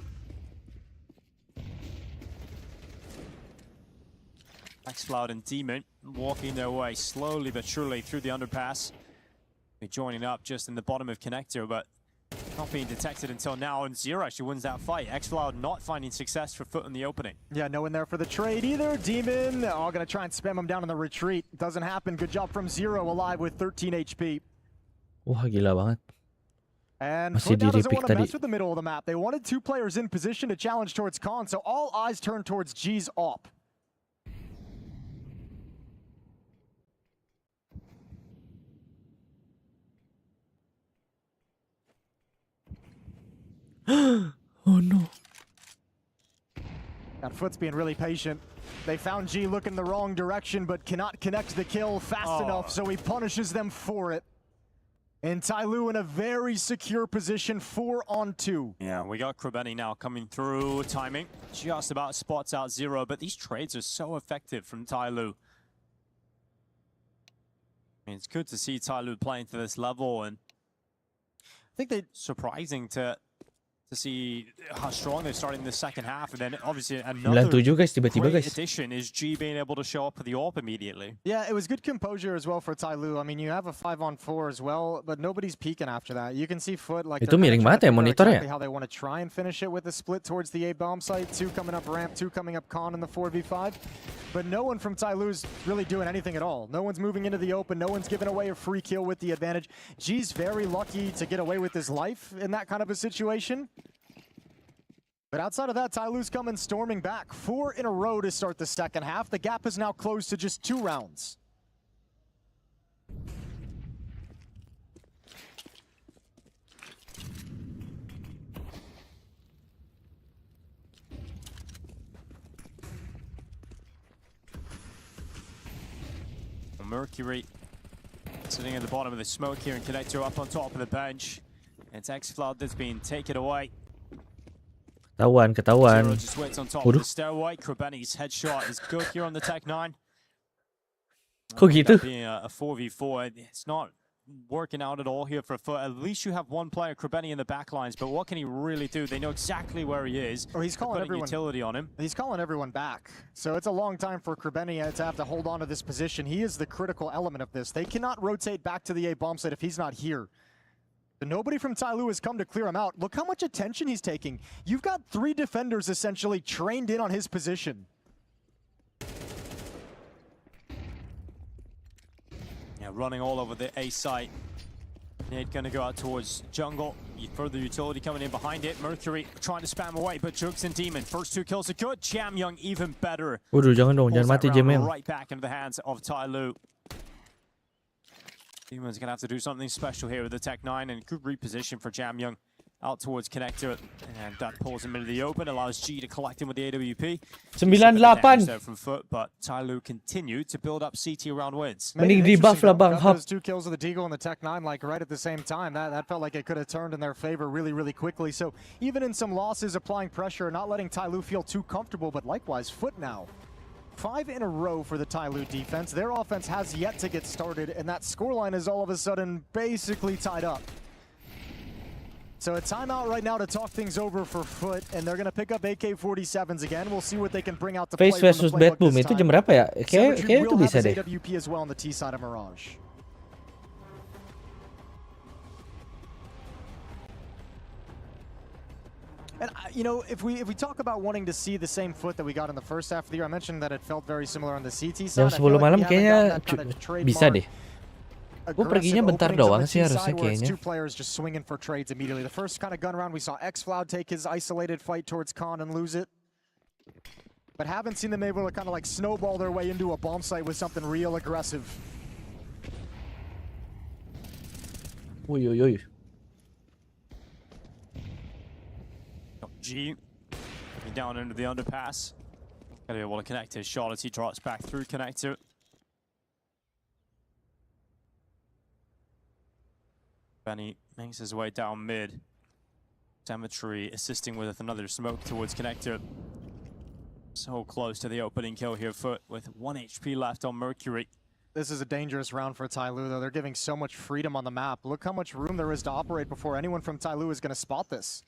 Xcloud and Demon walking their way slowly but surely through the underpass. They're joining up just in the bottom of Connector, but not being detected until now, and Zero actually wins that fight. Xcloud not finding success for Foot in the opening. Yeah, no one there for the trade either. Demon, all gonna try and spam him down in the retreat. Doesn't happen. Good job from Zero, alive with 13 HP. Wah gila banget. And Masih Foot now doesn't di-repick want to tadi. mess with the middle of the map. They wanted 2 players in position to challenge towards Khan, so all eyes turn towards G's op. Oh no. Got Foot's being really patient. They found G looking the wrong direction, but cannot connect the kill fast enough, so he punishes them for it. And Tyloo in a very secure position, 4-on-2. Yeah, we got Krabeni now coming through. Timing just about spots out Zero, but these trades are so effective from Tyloo. I mean, it's good to see Tyloo playing to this level, and I think they're surprising to see how strong they're starting the second half, and then obviously another 97 guys, tiba-tiba great guys. addition is G being able to show up for the AWP immediately. Yeah, it was good composure as well for Tyloo. I mean, you have a 5-on-4 as well, but nobody's peeking after that. You can see Foot like Itu miring banget ya monitornya. exactly how they want to try and finish it with a split towards the A bomb site. 2 coming up ramp, 2 coming up con in the 4v5. But no one from Tyloo's really doing anything at all. No one's moving into the open. No one's giving away a free kill with the advantage. G's very lucky to get away with his life in that kind of a situation. But outside of that, Tyloo's coming storming back. 4 in a row to start the second half. The gap is now closed to just 2 rounds. Mercury sitting at the bottom of the smoke here, and Connector up on top of the bench. It's X-Flood that's been taken away. Ketahuan. Zero just waits on top of the stairway. Krabeni's headshot is good here on the Tech 9. Kok gitu? Being a 4v4, it's not working out at all here for Foot. At least you have one player, Krabeni, in the back lines, but what can he really do? They know exactly where he is. Or he's calling everyone utility on him. He's calling everyone back. So it's a long time for Krabeni to have to hold on to this position. He is the critical element of this. They cannot rotate back to the A bomb site if he's not here. Nobody from Tyloo has come to clear him out. Look how much attention he's taking. You've got 3 defenders essentially trained in on his position. Yeah, running all over the A site. Nade gonna go out towards jungle. Further utility coming in behind it. Mercury trying to spam away, but Jukes and Demon. First 2 kills are good. Jam Young even better. Waduh, jangan dong, jangan mati Jamel. Right back into the hands of Tyloo. Demon's gonna have to do something special here with the Tech 9, and good reposition for Jam Young out towards Connector, and that pulls him into the open, allows G to collect him with the AWP. 98. From Foot, but Tyloo continued to build up CT around wins. Mending debuff lah bang. Those 2 kills of the Deagle and the Tech 9 like right at the same time. That felt like it could have turned in their favor really quickly. So even in some losses, applying pressure, not letting Tyloo feel too comfortable, but likewise Foot now. 5 in a row for the Tyloo defense. Their offense has yet to get started, and that scoreline is all of a sudden basically tied up. So a timeout right now to talk things over for Foot, and they're going to pick up AK-47s again. We'll see what they can bring out to play Face versus Bad Boom itu jam berapa ya? Kayak itu bisa deh. AWP as well on the T side of Mirage. And you know, if we talk about wanting to see the same Foot that we got in the first half of the year, I mentioned that it felt very similar on the CT side. Jam 10 malam kayaknya bisa deh. Gue perginya bentar doang sih harusnya kayaknya. 2 players just swinging for trades immediately. The first kind of gun round, we saw X-Floud take his isolated fight towards Con and lose it. But haven't seen them able to kind of like snowball their way into a bomb site with something real aggressive. Uy. G down into the underpass. Gonna be able to connect his shot as he drops back through Connector. Benny makes his way down mid. Cemetery assisting with another smoke towards Connector. So close to the opening kill here, Foot with 1 HP left on Mercury. This is a dangerous round for Tyloo, though. They're giving so much freedom on the map. Look how much room there is to operate before anyone from Tyloo is going to spot this.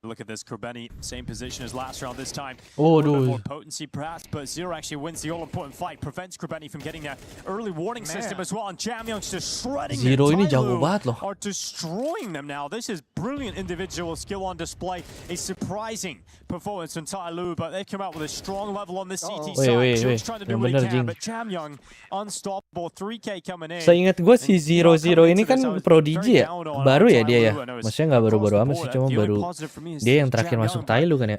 Look at this, Krabeni, same position as last round this time. Oh, a little bit more potency perhaps, but Zero actually wins the all-important fight, prevents Krabeni from getting that early warning system as well, and Jam Young's just shredding Zero them. ini jago banget loh. Are destroying them now. This is brilliant individual skill on display. A surprising performance from Tyloo, but they've come out with a strong level on the CT side. Jones trying to do what he can, but Jam Young unstoppable. 3K coming in. Seingat gue si Zero ini kan Prodigy ya, baru ya dia ya. Maksudnya nggak baru-baru amat sih, cuma baru dia yang terakhir masuk Tyloo kan ya.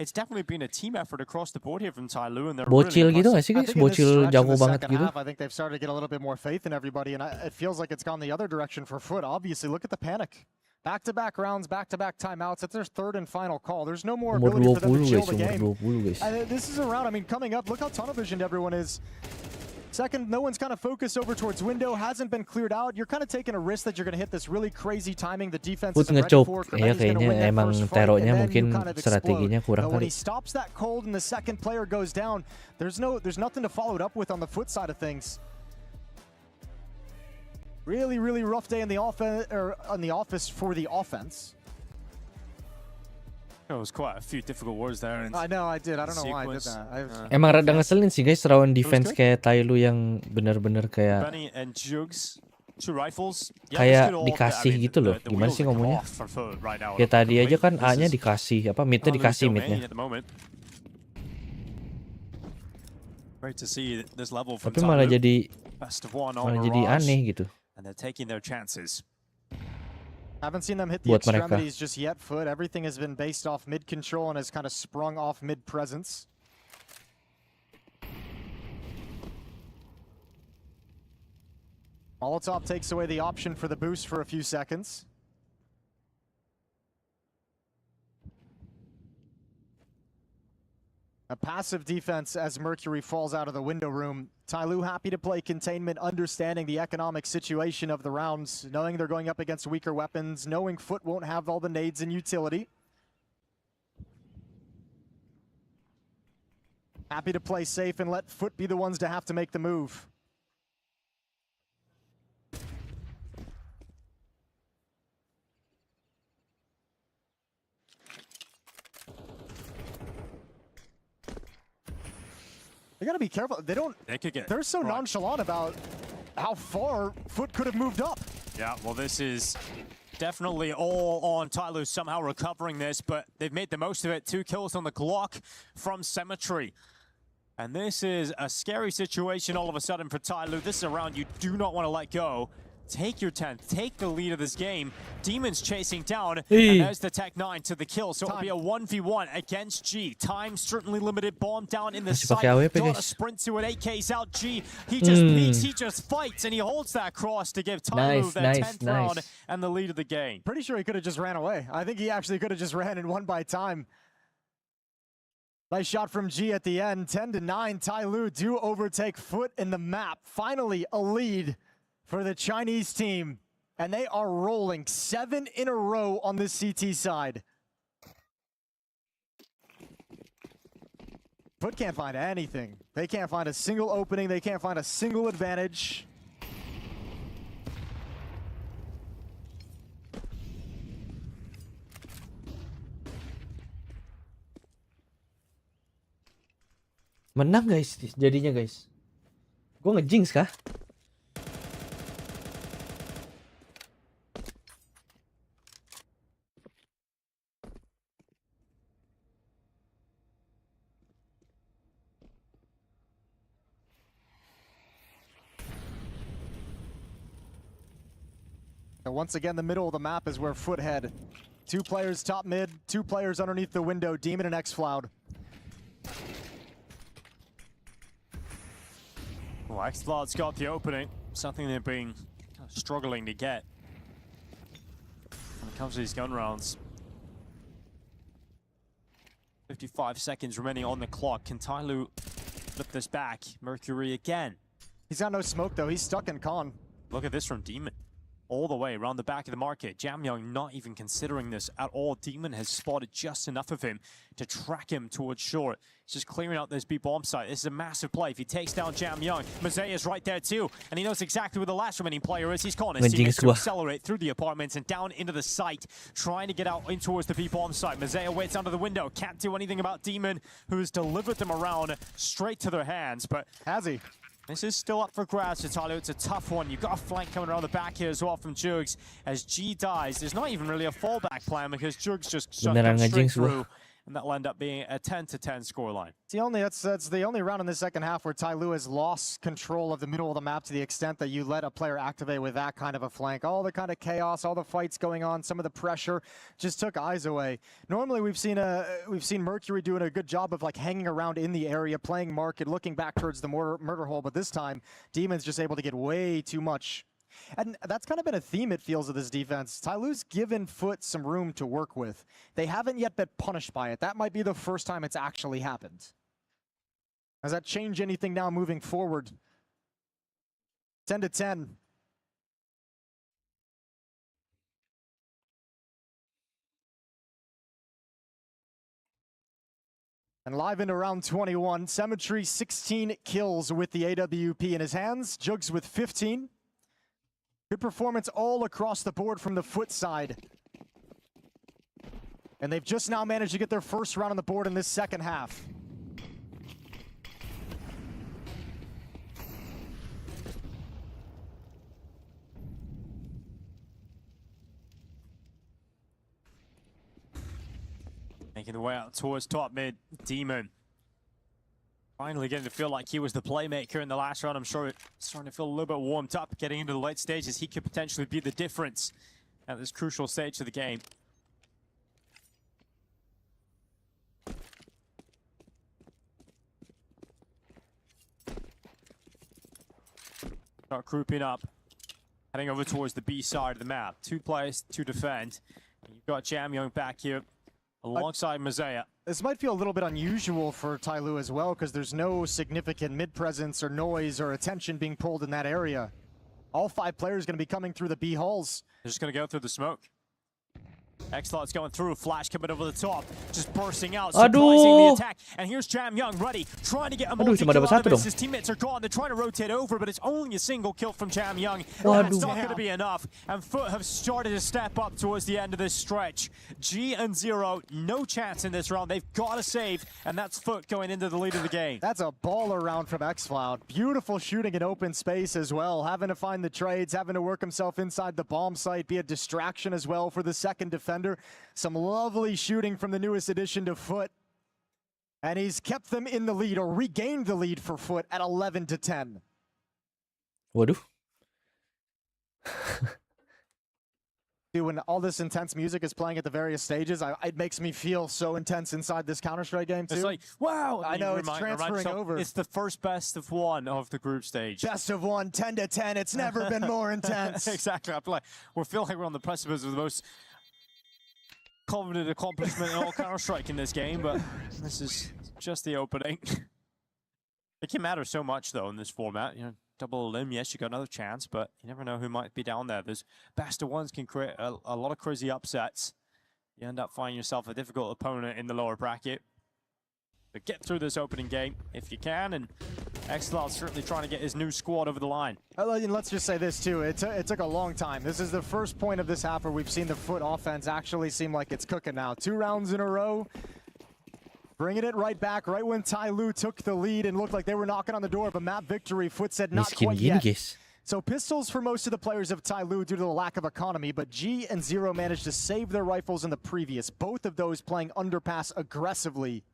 Bocil gitu nggak sih guys? Bocil jago banget gitu. I think they've started to get a little bit more faith in everybody, and it feels like it's gone the other direction for Foot. Obviously, look at the panic. Back-to-back rounds, back-to-back timeouts. It's their third and final call. There's no more Umur ability for them to 20 chill guys, the umur game. 20 guys. This is a round, I mean, coming up, look how tunnel visioned everyone is. Second, no one's kind of focused over towards window, hasn't been cleared out. You're kind of taking a risk that you're going to hit this really crazy timing the defense Put isn't ready ngecope, for. ya kayaknya emang taruhnya mungkin strateginya kurang When kali. he stops that cold and the second player goes down, there's nothing to follow it up with on the foot side of things. Really, really rough day in the offense, or on the office for the offense. There was quite a few difficult words there. I know, I did. I don't know why I did that. Emang rada ngeselin sih guys lawan defense kayak Thailu yang bener-bener kayak Benny and Jugs, two rifles. kayak dikasih gitu loh. Gimana sih ngomongnya? Ya tadi aja kan A-nya dikasih, apa mid-nya dikasih mid-nya. Tapi malah jadi aneh gitu. And they're taking their chances. Haven't seen them hit the Buat mereka. extremities just yet, Foot. Everything has been based off mid control and has kind of sprung off mid presence. Molotov takes away the option for the boost for a few seconds. A passive defense as Mercury falls out of the window room. Tyloo happy to play containment, understanding the economic situation of the rounds, knowing they're going up against weaker weapons, knowing Foot won't have all the nades and utility. Happy to play safe and let Foot be the ones to have to make the move. They gotta be careful. They're so nonchalant about how far Foot could have moved up. Yeah, well, this is definitely all on Tyloo somehow recovering this, but they've made the most of it. 2 kills on the clock from Cemetery. And this is a scary situation all of a sudden for Tyloo. This is a round you do not want to let go. Take your 10th, take the lead of this game. Demons chasing down, and there's the Tech-9 to the kill. So it'll be a 1v1 against G. Time certainly limited, bomb down in the site. Got a sprint to it, AK's out, G. He just peeks, he just fights, and he holds that cross to give Tyloo their 10th round and the lead of the game. Pretty sure he could have just ran away. I think he actually could have just ran and won by time. Nice shot from G at the end, 10-9. Tyloo do overtake Foot in the map. Finally a lead for the Chinese team, and they are rolling 7 in a row on the CT side. Foot can't find anything. They can't find a single opening. They can't find a single advantage. Menang guys jadinya guys. Gue ngejinx kah? Once again, the middle of the map is where Foot head. 2 players top mid, 2 players underneath the window, Demon and X-Floud. Well, X-Floud's got the opening, something they've been struggling to get when it comes to these gun rounds. 55 seconds remaining on the clock. Can Tyloo flip this back? Mercury again. He's got no smoke though, he's stuck in con. Look at this from Demon. All the way around the back of the market. Jamyoung not even considering this at all. Demon has spotted just enough of him to track him towards short. He's just clearing out this B bomb site. This is a massive play. If he takes down Jamyoung, Mazay is right there too. And he knows exactly where the last remaining player is. He's calling his teammates to accelerate through the apartments and down into the site, trying to get out in towards the B bomb site. Mazay waits under the window. Can't do anything about Demon, who's delivered them around straight to their hands. But has he? This is still up for grabs for Tyloo. It's a tough one. You've got a flank coming around the back here as well from Jugs. As G dies, there's not even really a fallback plan because Jugs just shut them straight through. And that'll end up being a 10-10 scoreline. That's the only round in the second half where Tyloo has lost control of the middle of the map to the extent that you let a player activate with that kind of a flank. All the kind of chaos, all the fights going on, some of the pressure just took eyes away. Normally we've seen Mercury doing a good job of like hanging around in the area, playing market, looking back towards the murder hole, but this time Demon's just able to get way too much And that's kind of been a theme, it feels, of this defense. Tyloo's given Foot some room to work with. They haven't yet been punished by it. That might be the first time it's actually happened. Does that change anything now moving forward? 10-10. And live into round 21, Symmetry 16 kills with the AWP in his hands. Jugs with 15. Good performance all across the board from the Foot side. And they've just now managed to get their first round on the board in this second half. Making the way out towards top mid, Demon. Finally getting to feel like he was the playmaker in the last round. I'm sure it's starting to feel a little bit warmed up getting into the late stages. He could potentially be the difference at this crucial stage of the game. Start grouping up, heading over towards the B side of the map. 2 players to defend. You've got Jamyoung back here alongside Mazea. This might feel a little bit unusual for Tyloo as well, because there's no significant mid presence or noise or attention being pulled in that area. All 5 players going to be coming through the B halls. They're just going to go through the smoke. X-Lot's going through, Flash coming over the top, just bursting out, surprising the attack. And here's Jamyoung ready, trying to get a multi-kill out of this. His teammates are gone, they're trying to rotate over, but it's only a single kill from Jamyoung. That's not going to be enough. And Foot have started to step up towards the end of this stretch. G and Zero, no chance in this round. They've got to save, and that's Foot going into the lead of the game. That's a baller round from xCloud. Beautiful shooting in open space as well, having to find the trades, having to work himself inside the bomb site, be a distraction as well for the second defender. Some lovely shooting from the newest addition to Foot. And he's kept them in the lead, or regained the lead for Foot at 11-10. Waduh. Dude, when all this intense music is playing at the various stages, it makes me feel so intense inside this Counter-Strike game, too. It's like, wow! I know, it's transferring over. It's the first best of 1 of the group stage. Best of 1, 10-10. It's never been more intense. Exactly. I feel like we feel like we're on the precipice of the most coveted accomplishment in all Counter-Strike in this game, but this is just the opening. It can matter so much, though, in this format. You know, double limb, yes, you got another chance, but you never know who might be down there. Those best of 1s can create a lot of crazy upsets. You end up finding yourself a difficult opponent in the lower bracket. But get through this opening game if you can, and xCloud's certainly trying to get his new squad over the line. And let's just say this too, it took a long time. This is the first point of this half where we've seen the Foot offense actually seem like it's cooking now. 2 rounds in a row, bringing it right back, right when Tyloo took the lead and looked like they were knocking on the door of a map victory. Foot said not quite yet. So pistols for most of the players of Tyloo due to the lack of economy, but G and Zero managed to save their rifles in the previous. Both of those playing underpass aggressively.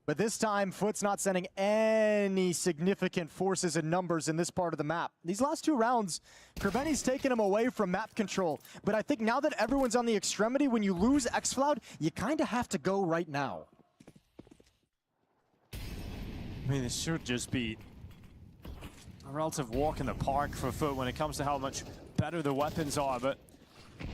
But this time, Foot's not sending any significant forces and numbers in this part of the map. These last 2 rounds, Kriveni's taken him away from map control. But I think now that everyone's on the extremity, when you lose xCloud, you kind of have to go right now. I mean, this should just be a relative walk in the park for Foot when it comes to how much better the weapons are, but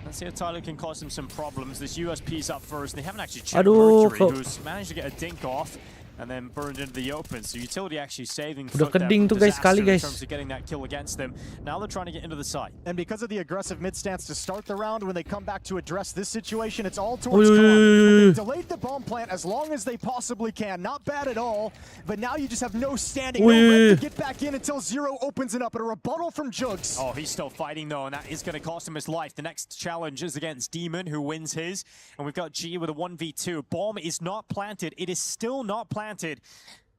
let's see if Tyloo can cause him some problems. This USP's up first. They haven't actually checked Mercury, who's managed to get a dink off and then burned into the open. So Utility actually saving Foot keding tuh guys sekali guys. in terms of getting that kill against them. Now they're trying to get into the site. And because of the aggressive mid stance to start the round, when they come back to address this situation, it's all towards They delayed the bomb plant as long as they possibly can. Not bad at all, but now you just have no standing, no way to get back in until Zero opens it up. But a rebuttal from Jugs. Oh, he's still fighting though, and that is going to cost him his life. The next challenge is against Demon, who wins his. And we've got G with a 1v2. Bomb is not planted. It is still not planted.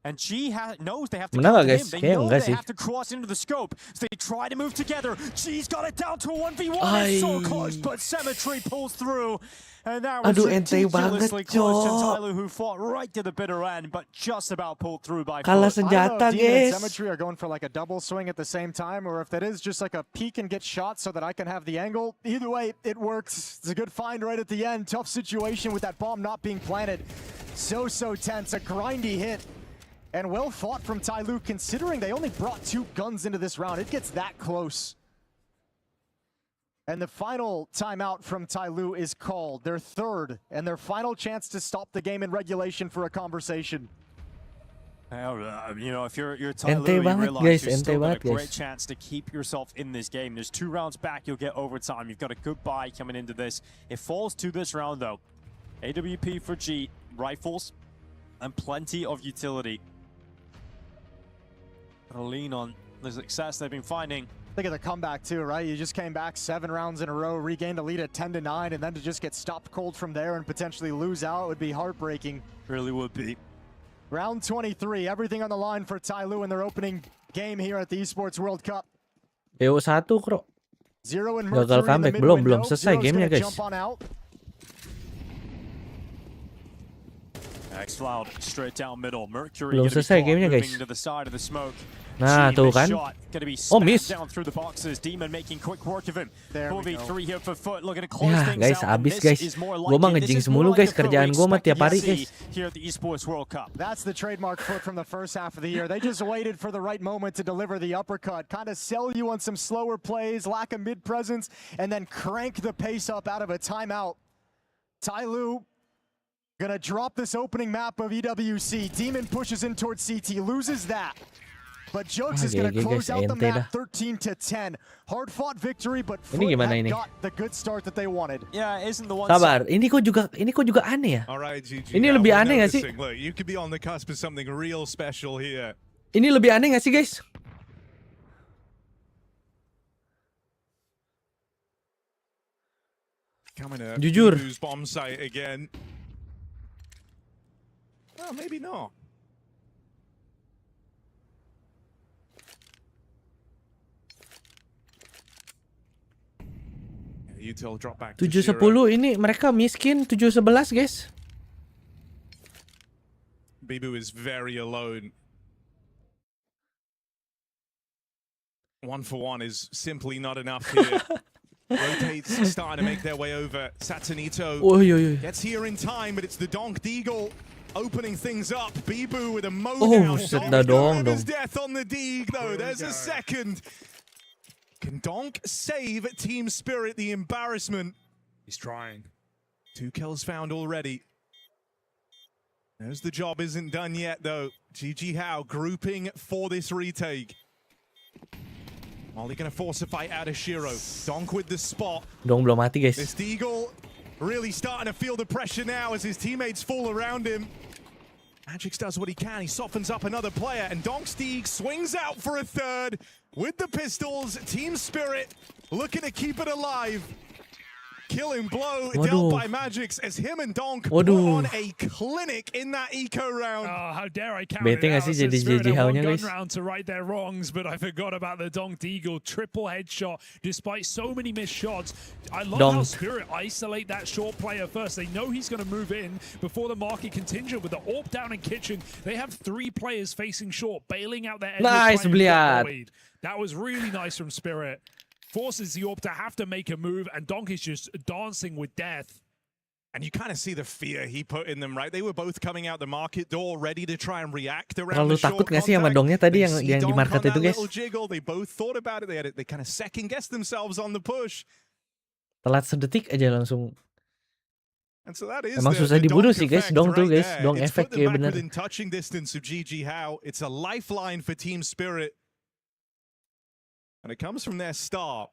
And G knows they have to kill him. They know they have to cross into the scope. So they try to move together. G's got it down to a 1v1. It's so close, but Symmetry pulls through. And that was ridiculously close to Tyloo, who fought right to the bitter end, but just about pulled through by Foot. Kalah senjata, guys. Symmetry are going for like a double swing at the same time, or if that is just like a peek and get shot so that I can have the angle. Either way, it works. It's a good find right at the end. Tough situation with that bomb not being planted. So tense. A grindy hit. And well fought from Tyloo, considering they only brought 2 guns into this round. It gets that close. And the final timeout from Tyloo is called, their third, and their final chance to stop the game in regulation for a conversation. You know, if you're Tyloo, you realize you've still got a great chance to keep yourself in this game. There's 2 rounds back, you'll get overtime. You've got a good buy coming into this. It falls to this round, though. AWP for G, rifles, and plenty of utility. Gotta lean on the success they've been finding. Look at the comeback too, right? You just came back 7 rounds in a row, regained a lead at 10-9, and then to just get stopped cold from there and potentially lose out would be heartbreaking. Really would be. Round 23, everything on the line for Tyloo in their opening game here at the Esports World Cup. EWO 1, Kro. Zero and Gagal comeback. Belum selesai gamenya, guys. X-Cloud straight down middle. Mercury Belum selesai gamenya, guys. to the side of the smoke. Nah, tuh kan. Oh, miss. Down through the boxes. Demon making quick work of him. There we go. 4v3 here for Foot. Looking to close Ya, things guys, out. abis guys. Gua mah ngejinx mulu guys, kerjaan gua mah tiap hari guys. Here at the Esports World Cup. That's the trademark Foot from the first half of the year. They just waited for the right moment to deliver the uppercut, kind of sell you on some slower plays, lack of mid presence, and then crank the pace up out of a timeout. Tyloo gonna drop this opening map of EWC. Demon pushes in towards CT, loses that. But Jugs is going to close out the map 13-10. Hard-fought victory, but Foot had got the good start that they wanted. Yeah, isn't the one. Sabar, ini kok juga aneh ya? Alright, GG. Ini lebih aneh nggak sih? Look, you could be on the cusp of something real special here. Ini lebih aneh nggak sih guys? Coming to Jujur. Bibu's bomb site again. Well, maybe not. Util drop back to 7-10 0. ini mereka miskin 7-11 guys. Bibu is very alone. 1-for-1 is simply not enough here. Rotates starting to make their way over. Satanito gets here in time, but it's the Donk Deagle opening things up. Bibu with a Mo down. Donk his death on the Deag though. There's a second. Can Donk save Team Spirit the embarrassment? He's trying. 2 kills found already. Knows the job isn't done yet though. GG How grouping for this retake. Molly gonna force a fight out of Shiro. Donk with the spot. Dong belum mati guys. This Deagle really starting to feel the pressure now as his teammates fall around him. Magix does what he can. He softens up another player, and Donk's Deag swings out for a third with the pistols. Team Spirit looking to keep it alive. Killing blow dealt by Magix as him and Donk put on a clinic in that eco round. Oh, how dare I count Bete it nggak out. sih jadi Spirit JJ had one How-nya gun guys? round to right their wrongs, but I forgot about the Donk Deagle triple headshot despite so many missed shots. I love how Spirit isolate that short player first. They know he's going to move in before the market contingent with the AWP down in kitchen. They have 3 players facing short, bailing out their Nice, lead. That was really nice from Spirit. Forces the AWP to have to make a move, and Donk is just dancing with death. And you kind of see the fear he put in them, right? They were both coming out the market door, ready to try and react around Terlalu the short takut nggak sih sama Dongnya tadi yang di market itu guys? Jiggle. They both thought about it. They kind of second guessed themselves on the push. Telat sedetik aja langsung. And so that is Emang susah dibunuh sih guys, Dong tuh guys, Dong efek ya bener. Within touching distance of GG How, it's a lifeline for Team Spirit. And it comes from their start.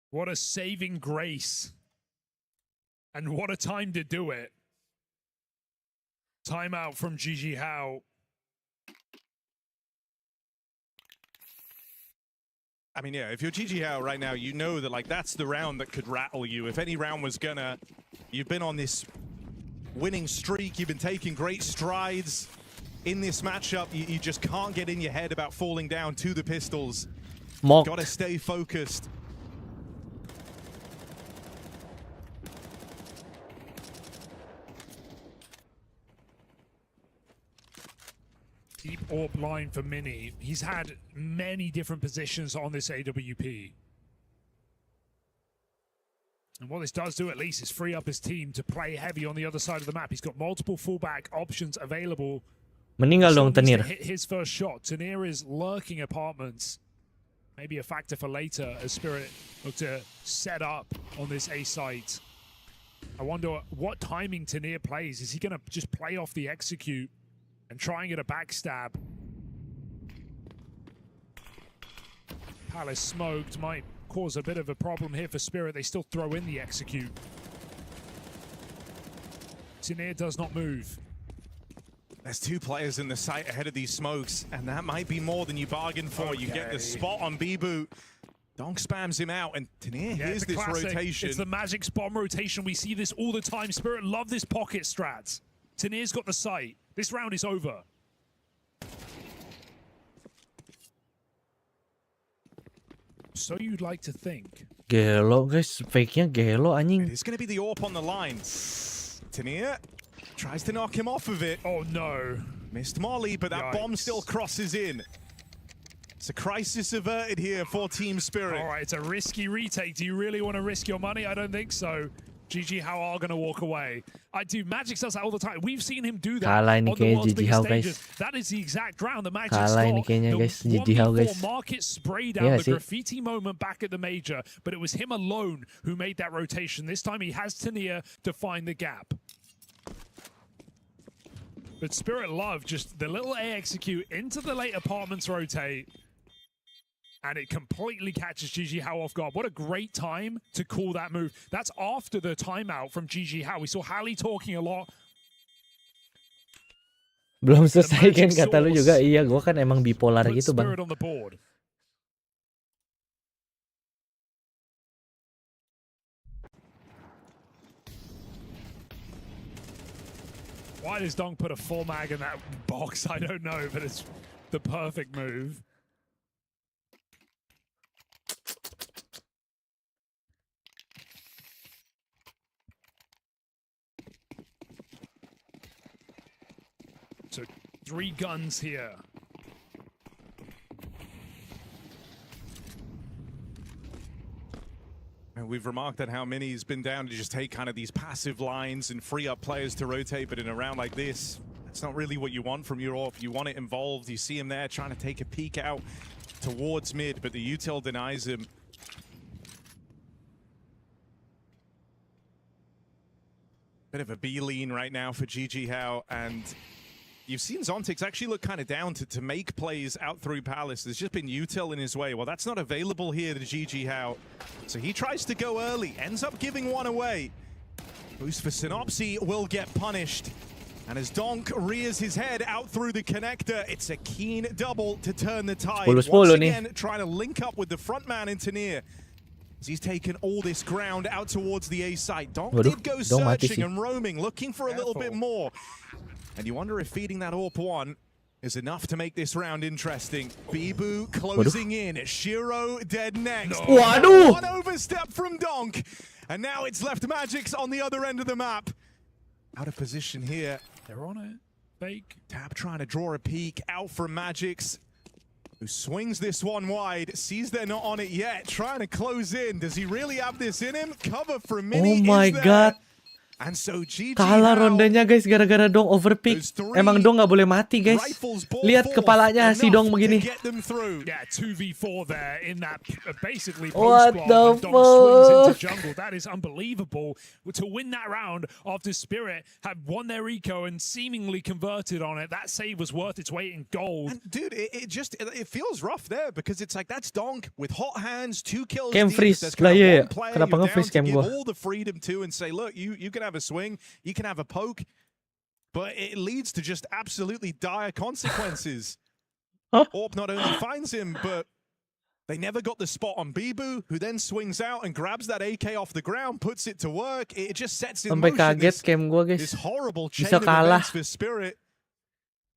What a saving grace. And what a time to do it. Timeout from GG How. I mean, yeah, if you're GG How right now, you know that like that's the round that could rattle you. If any round was gonna, you've been on this winning streak, you've been taking great strides in this matchup. You just can't get in your head about falling down to the pistols. Gotta stay focused. Deep AWP line for Mini. He's had many different positions on this AWP. And what this does do at least is free up his team to play heavy on the other side of the map. He's got multiple fallback options available Meninggal dong Still needs to Tenir. hit his first shot. Tenir is lurking apartments. Maybe a factor for later as Spirit look to set up on this A site. I wonder what timing Tenir plays. Is he going to just play off the execute and try and get a backstab? Palace smoked might cause a bit of a problem here for Spirit. They still throw in the execute. Tenir does not move. There's 2 players in the site ahead of these smokes, and that might be more than you bargained for. You get the spot on Bibu. Donk spams him out, and Tenir hears this classic. rotation. It's the Magic's bomb rotation. We see this all the time. Spirit love this pocket strat. Tenir's got the site. This round is over. So you'd like to think. Gelo guys, fake-nya gelo anjing. It's going to be the AWP on the line. Tenir tries to knock him off of it. Oh no. Missed Molly, but that bomb still crosses in. It's a crisis averted here for Team Spirit. All right, it's a risky retake. Do you really want to risk your money? I don't think so. GG How are going to walk away. I do. Magic does that all the time. We've seen him do that Kalah ini on the kayaknya world's GG biggest How, stages. guys. That is the exact round that Magic Kalah ini got. kayaknya, The guys. GG How, 1v4 guys. market spray down Yeah, the see? graffiti moment back at the major, but it was him alone who made that rotation. This time he has Tenir to find the gap. But Spirit love just the little A execute into the late apartments rotate. And it completely catches GG How off guard. What a great time to call that move. That's after the timeout from GG How. We saw Hallie talking a lot. Belum selesai kan kata lu juga. Iya, gua kan emang bipolar gitu, Bang. Spirit on the board. Why does Donk put a full mag in that box? I don't know, but it's the perfect move. So 3 guns here. And we've remarked on how Mini's been down to just take kind of these passive lines and free up players to rotate, but in a round like this, that's not really what you want from your AWP. You want it involved. You see him there trying to take a peek out towards mid, but the util denies him. Bit of a B-lean right now for GG How, and you've seen Zontix actually look kind of down to make plays out through Palace. There's just been util in his way. Well, that's not available here to GG How. So he tries to go early, ends up giving one away. Boost for Synopsy will get punished. And as Donk rears his head out through the connector, it's a keen double to turn the tide. Once again, trying to link up with the front man in Tenir. As he's taken all this ground out towards the A site. Donk did go searching and roaming, looking for a little bit more. And you wonder if feeding that AWP one is enough to make this round interesting. Bibu closing in. Shiro dead next. Waduh! One overstep from Donk. And now it's left Magic's on the other end of the map. Out of position here. They're on it. Fake. Tab trying to draw a peek out from Magic's, who swings this one wide, sees they're not on it yet, trying to close in. Does he really have this in him? Cover from Mini. Oh my god. And so GG Kalah rondanya guys gara-gara Dong overpick. Emang Dong nggak boleh mati guys. Lihat kepalanya si Dong begini. Yeah, 2v4 there in that basically What post the when Dong swings into fuck? jungle. That is unbelievable. To win that round after Spirit had won their eco and seemingly converted on it, that save was worth its weight in gold. And dude, it feels rough there because it's like that's Donk with hot hands, 2 kills. Cam deep. freeze There's lah, kind of iya. one player Kenapa you're nge-freeze down cam to give gua? all the freedom to and say, look, you can have a swing, you can have a poke, but it leads to just absolutely dire consequences. Huh? AWP not only finds him, but they never got the spot on Bibu, who then swings out and grabs that AK off the ground, puts it to work. It just sets in Sampai motion kaget cam gua guys. this horrible chain Bisa of kalah. events for Spirit.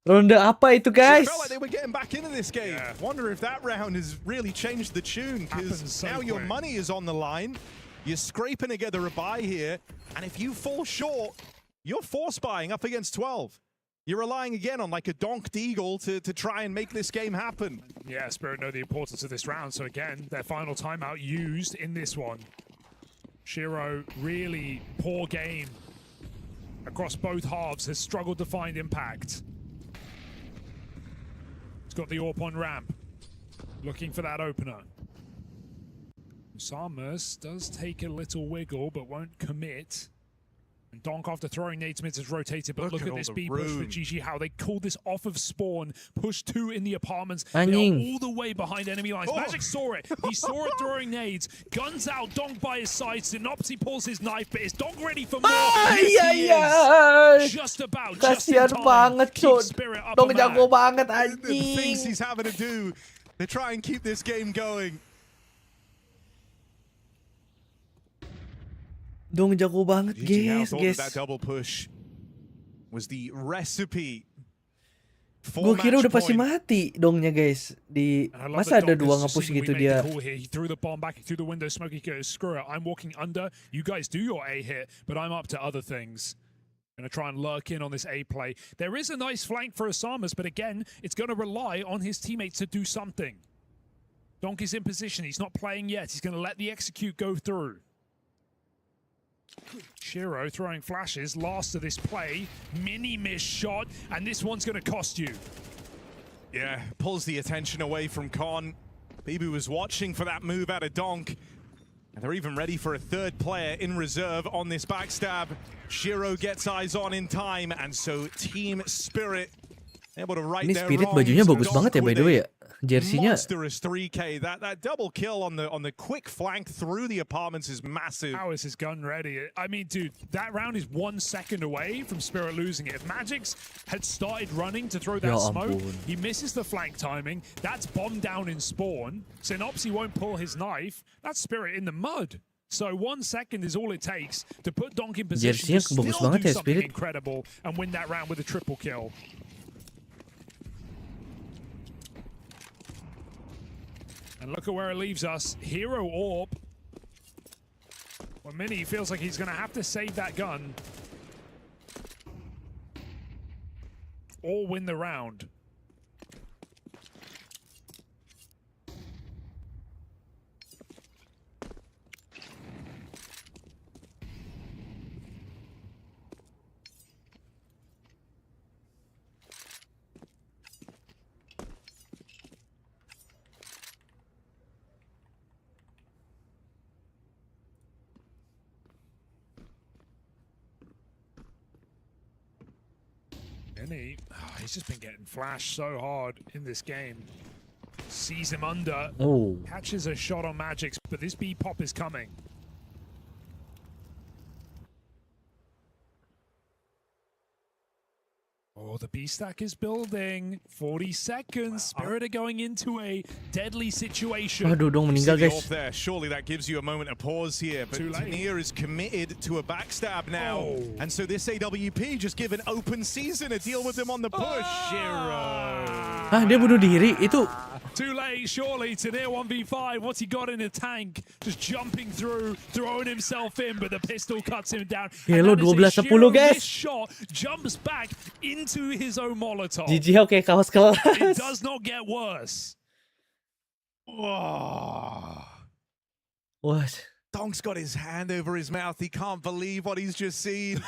Ronde apa itu guys? It felt like they were getting back into this game. Yeah. Wonder if that round has really changed the tune, because Happens so now your quick. money is on the line. You're scraping together a buy here, and if you fall short, you're force buying up against 12. You're relying again on like a Donk Deagle to try and make this game happen. Yeah, Spirit know the importance of this round. So again, their final timeout used in this one. Shiro, really poor game across both halves, has struggled to find impact. got the AWP on ramp. Looking for that opener. Samus does take a little wiggle, but won't commit. And Donk, after throwing nades mids, has rotated, but look at this B push for GG How. They called this off of spawn, push 2 in the apartments. They are all the way behind enemy lines. Magic saw it. He saw it throwing nades. Guns out, Donk by his side. Synopsy pulls his knife, but is Donk ready for more? Yes, he is. Just about, just in time. Keep spirit up Donk a man. jago banget, The things anjing. he's having to do to try and keep this game going. Dong jago banget, GG How guys, thought guys. that double push was the recipe for Gue kira udah match pasti point. mati dongnya, guys. Di And I love masa that ada Donk dua has nge-push seen we gitu made the dia. call here. He threw the bomb back through the window. Smokey goes, screw it. I'm walking under. You guys do your A hit, but I'm up to other things. Gonna try and lurk in on this A play. There is a nice flank for Osamas, but again, it's gonna rely on his teammates to do something. Donk is in position. He's not playing yet. He's gonna let the execute go through. Shiro throwing flashes, last of this play, mini miss shot, and this one's gonna cost you. Yeah, pulls the attention away from Con. BB was watching for that move out of Donk. And they're even ready for a third player in reserve on this backstab. Shiro gets eyes on in time, and so Team Spirit able to right Ini their Spirit wrongs. bajunya bagus Donk banget ya, by the with way a ya. Jersey-nya. monstrous 3K. That double kill on the quick flank through the apartments is massive. How is his gun ready? I mean, dude, that round is 1 second away from Spirit losing it. If Magix had started running to throw that Ya smoke, ampun. he misses the flank timing. That's bomb down in spawn. Synopsy won't pull his knife. That's Spirit in the mud. So 1 second is all it takes to put Donk in position Jersey-nya to still bagus banget do ya, something Spirit. incredible and win that round with a triple kill. And look at where it leaves us. Hero AWP. Well, Mini feels like he's going to have to save that gun. Or win the round. He's just been getting flashed so hard in this game. Sees him under. Oh. Catches a shot on Magix, but this B pop is coming. Oh, the B stack is building. 40 seconds. Spirit are going into a deadly situation. Aduh, Dong See meninggal, the guys. AWP there. Surely that gives you a moment of pause here, but Too late. Tanier is committed to a backstab now. Oh. And so this AWP just give an open season to deal with them on the push. Shiro. Ah, dia bunuh diri. Itu Too late, surely. Tanier 1v5. What's he got in a tank? Just jumping through, throwing himself in, but the pistol cuts him down. Hello, And that is a 12-10, Shiro guys. missed shot jumps back into his own Molotov. GG How kayak kaos kelas. It does not get worse. Oh. What? Donk's got his hand over his mouth. He can't believe what he's just seen.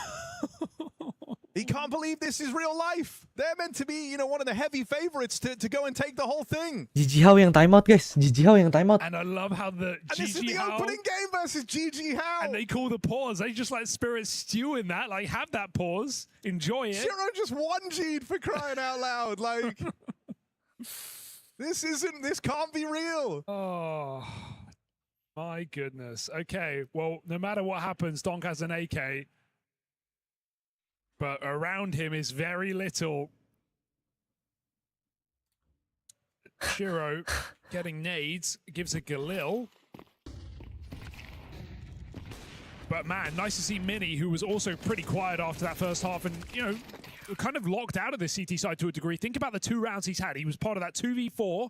He can't believe this is real life. They're meant to be, one of the heavy favorites to go and take the whole thing. GG How yang timeout, guys. GG How yang timeout. And I love how the And this is GG the How, opening game versus GG How. and they call the pause. They just let Spirit stew in that. Like, have that pause. Enjoy it. Shiro just 1G'd for crying out loud. Like, this can't be real. Oh, my goodness. Okay, well, no matter what happens, Donk has an AK. But around him is very little. Shiro getting nades, gives a Galil. But man, nice to see Mini, who was also pretty quiet after that first half and, kind of locked out of the CT side to a degree. Think about the 2 rounds he's had. He was part of that 2v4.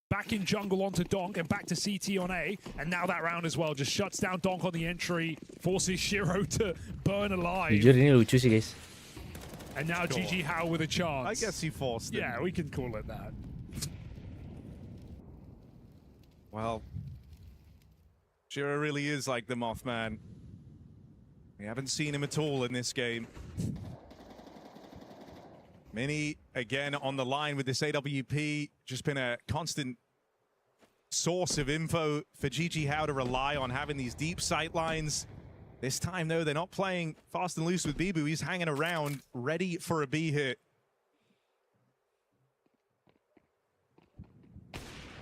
Back in jungle onto Donk and back to CT on A. And now that round as well just shuts down Donk on the entry, forces Shiro to burn alive. Jujur ini lucu sih, guys. And now GG How with a chance. I guess he forced it. Yeah, we can call it that. Well, Shiro really is like the Mothman. We haven't seen him at all in this game. Mini again on the line with this AWP. Just been a constant source of info for GG How to rely on having these deep sight lines. This time, though, they're not playing fast and loose with Bibu. He's hanging around, ready for a B hit.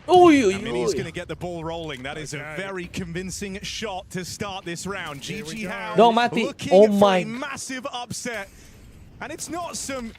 I mean, he's going to get the ball rolling. That is a very convincing shot to start this round. GG How looking for a massive upset. And it's not some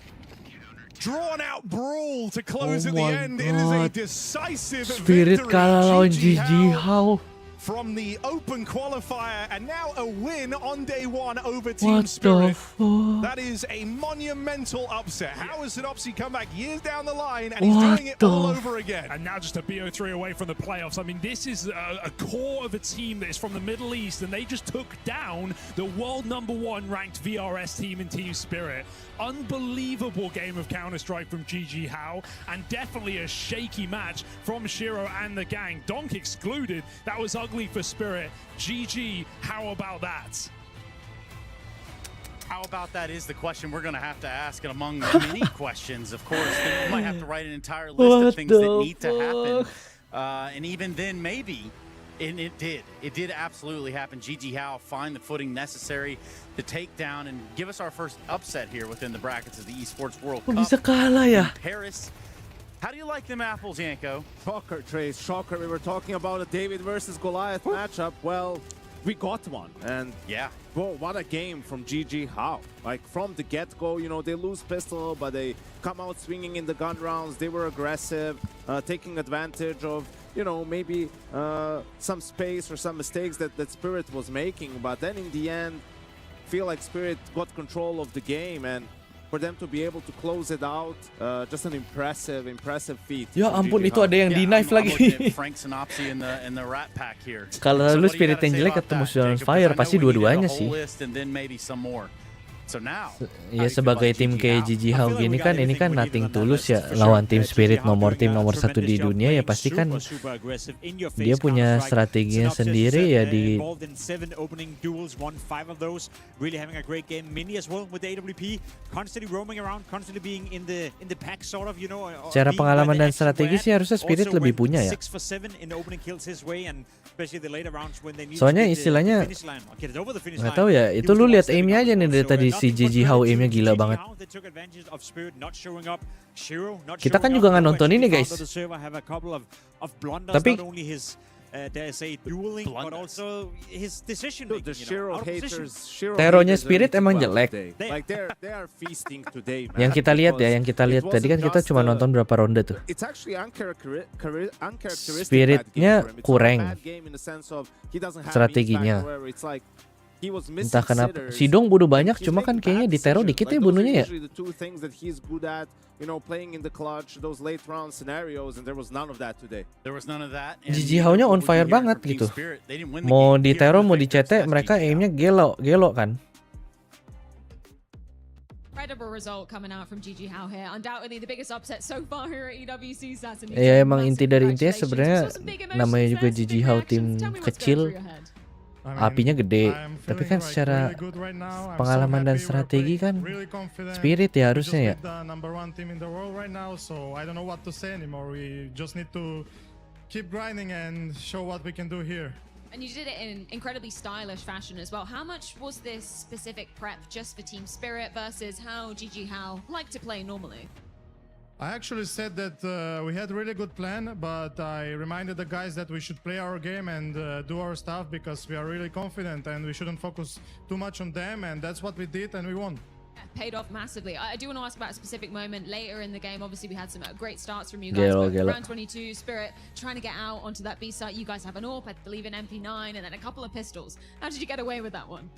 drawn-out brawl to close at the end. It is a decisive Spirit victory. kalah lawan GG How. From the open qualifier, and now a win on day one over Team What Spirit. the fuck? That is a monumental upset. How has Synopsy come back years down the line, and he's doing it all over again? And now just a BO3 away from the playoffs. I mean, this is a core of a team that is from the Middle East, and they just took down the world #1 ranked VRS team in Team Spirit. Unbelievable game of Counter-Strike from GG How, and definitely a shaky match from Shiro and the gang. Donk excluded. That was ugly for Spirit. GG, how about that? How about that is the question we're going to have to ask, and among the many questions, of course, we might have to write an entire list of things that need to happen. And even then, maybe, and it did absolutely happen. GG How find the footing necessary to take down and give us our first upset here within the brackets of the Esports World Cup Bisa kalah ya? in Paris. How do you like them apples, Yanko? Shocker, Trace, shocker. We were talking about a David versus Goliath matchup. Well, we got one. And yeah, whoa, what a game from GG How. Like, from the get-go, you know, they lose pistol, but they come out swinging in the gun rounds. They were aggressive, taking advantage of, you know, maybe some space or some mistakes that Spirit was making. But then in the end, feel like Spirit got control of the game, and for them to be able to close it out, just an impressive feat. Ya ampun, itu ada yang di knife lagi. Frank Synopsy in the rat pack here. Kalau lu Spirit yang jelek ketemu Sunfire pasti dua-duanya sih. Ya sebagai tim kayak GG How gini kan, ini kan nothing tulus ya, lawan tim Spirit tim nomor 1 di dunia, ya pasti kan dia punya strateginya sendiri ya di cara pengalaman dan strategi sih harusnya Spirit lebih punya ya. Soalnya istilahnya nggak tahu ya, itu lu lihat aimnya aja nih dari tadi, si GG How aimnya gila banget. Kita kan juga nggak nonton ini guys, tapi teronya Spirit emang jelek. Yang kita lihat ya, tadi kan kita cuma nonton berapa ronde tuh. Spiritnya kurang strateginya. Entah kenapa Sidong bunuh banyak, cuma kan kayaknya di Tero dikit ya bunuhnya ya. GG How-nya on fire banget gitu. Mau di Tero mau di CT, mereka aimnya gelo kan. Incredible result coming out from GG How here. Undoubtedly the biggest upset so far here at EWC. Ya emang inti dari intinya sebenarnya namanya juga GG How tim kecil. Apinya gede, tapi kan secara pengalaman dan strategi kan Spirit ya harusnya ya. And you did it in incredibly stylish fashion as well. How much was this specific prep just for Team Spirit versus how GG How like to play normally? I actually said that we had a really good plan, but I reminded the guys that we should play our game and do our stuff because we are really confident and we shouldn't focus too much on them, and that's what we did and we won. Paid off massively. I do want to ask about a specific moment later in the game. Obviously, we had some great starts from you guys. Round 22, Spirit trying to get out onto that B site. You guys have an AWP, I believe an MP9, and then a couple of pistols. How did you get away with that one?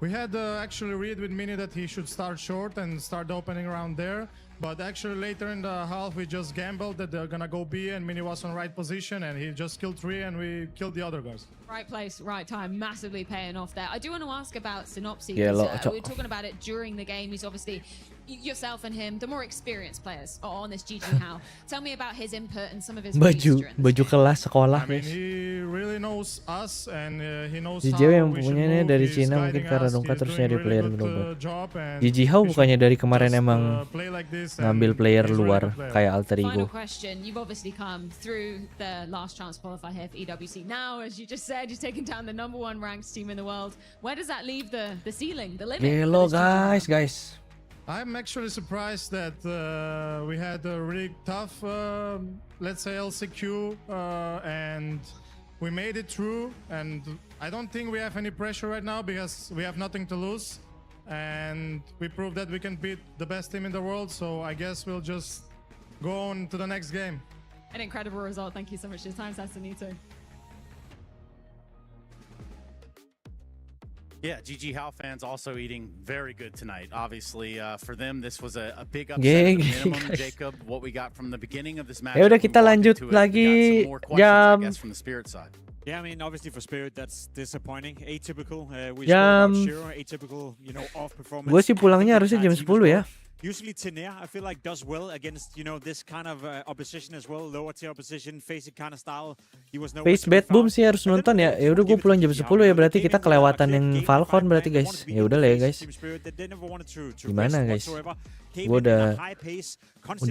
We had actually read with Mini that he should start short and start the opening round there. But actually later in the half we just gambled that they're gonna go B and Mini was on right position and he just killed 3 and we killed the other guys. Right place, right time, massively paying off there. I do want to ask about Synopsy. Yeah, we were talking about it during the game. He's obviously, yourself and him, the more experienced players on this GG How. Tell me about his input and some of his baju kelas sekolah. I mean, he really knows us and he knows GG how yang we should punyanya move. dari He's Cina mungkin guiding karena us. Dongka He's terus doing nyari really player good global. job and GG How we bukannya should dari kemarin just, emang play like this guys. ngambil and player he's a really luar good player. kayak alter Final ego. question. You've obviously come through the last chance qualifier here for EWC. Now, as you just said, you're taking down the #1 ranked team in the world. Where does that leave the ceiling, the limit? Gelo for this GG? guys. I'm actually surprised that we had a really tough, let's say, LCQ, and we made it through. And I don't think we have any pressure right now because we have nothing to lose. And we proved that we can beat the best team in the world. So I guess we'll just go on to the next game. An incredible result. Thank you so much for your time, Sasanito. Yeah, GG How fans also eating very good tonight. Obviously, for them, this was a big upset Geng, at the minimum, guys. Jacob. What we got from the beginning of this match. Ya udah kita lanjut lagi jam I guess, from the Spirit side. Yeah, I mean, obviously for Spirit, that's disappointing. Atypical. We Jam- spoke about Shiro, atypical, you know, off performance. Gue sih pulangnya harusnya jam 10 ya. Usually Tener, I feel like, does well against, you know, this kind of opposition as well, lower tier opposition, facing kind of style. He was nowhere Face to be Bad Boom found. sih harus nonton ya. Ya udah gue pulang jam 10 ya, berarti kita kelewatan yang Falcon berarti guys. Ya udah lah ya guys. Gimana guys? Gue udah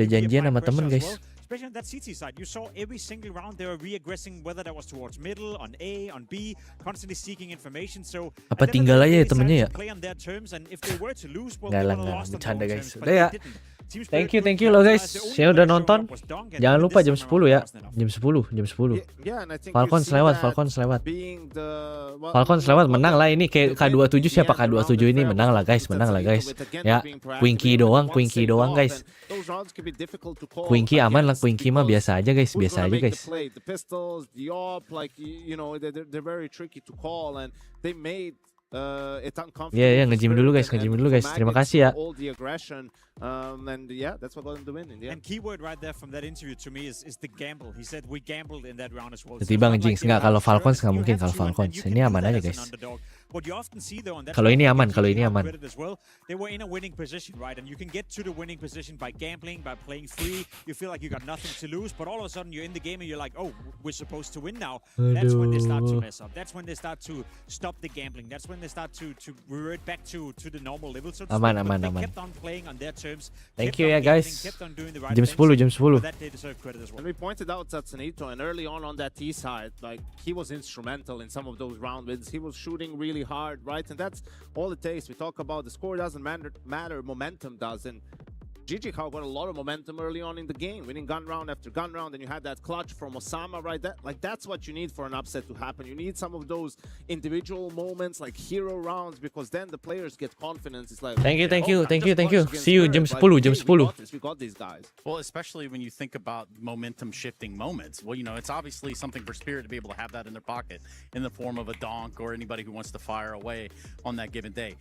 janjian sama temen guys. Especially on that CT side, you saw every single round they were re-aggressing, whether that was towards middle, on A, on B, constantly seeking information. So Apa tinggal aja ya temennya ya? play on their terms, and if they were to lose, well, Nggak they lah, would nggak have lah, lost on bercanda their own guys. terms, but Udah they ya. didn't. Team Thank Spirit you proved loh that, guys. the only Saya udah player showing nonton. up was Dong, and Jangan this lupa jam time 10 around ya. wasn't enough. Jam 10, jam 10. Yeah, and I think Falcon you see selewat, that Falcon selewat. being the, well, Falcon selewat menang lah ini kayak K27 siapa K27 ini menang lah guys, menang lah guys. Ya, Quinky doang guys. Quinky aman lah, Quinky mah biasa aja guys, biasa aja guys. The pistols, the op, like you know, they're very tricky to call, and they made it uncomfortable. Ya, nge-gym dulu guys, nge-gym dulu guys. Terima kasih ya. All the aggression, and yeah, that's what got them to win in the end. And keyword right there from that interview to me is the gamble. He said we gambled in that round as well. Tiba-tiba nge-jinx nggak, kalau Falcons nggak mungkin, kalau Falcons ini aman aja guys. What you often see though, and that's Kalau ini why aman, GG kalau ini have aman. credit as well, they were in a winning position, right? And you can get to the winning position by gambling, by playing free. You feel like you got nothing to lose, but all of a sudden you're in the game and you're like, oh, we're supposed to win now. That's when they start to mess up. That's when they start to stop the gambling. That's when they start to revert back to the normal level. So to Aman, speak. aman, But they aman. kept on playing on their terms. Thank kept you ya on gambling, guys. kept on doing the right Jam things. 10, jam 10. For that they deserve credit as well. And we pointed out Satsanito, and early on that T side, like he was instrumental in some of those round wins. He was shooting really hard, right? And that's all it takes. We talk about the score doesn't matter, momentum does. And GG How got a lot of momentum early on in the game, winning gun round after gun round, and you had that clutch from Osama, right? That's what you need for an upset to happen. You need some of those individual moments, like hero rounds, because then the players get confidence. It's like, Thank you. I'm just Thank you. clutch against See you jam Spirit. 10, jam Like, hey, 10. we got these guys. Well, especially when you think about momentum shifting moments. Well, you know, it's obviously something for Spirit to be able to have that in their pocket in the form of a donk or anybody who wants to fire away on that given day.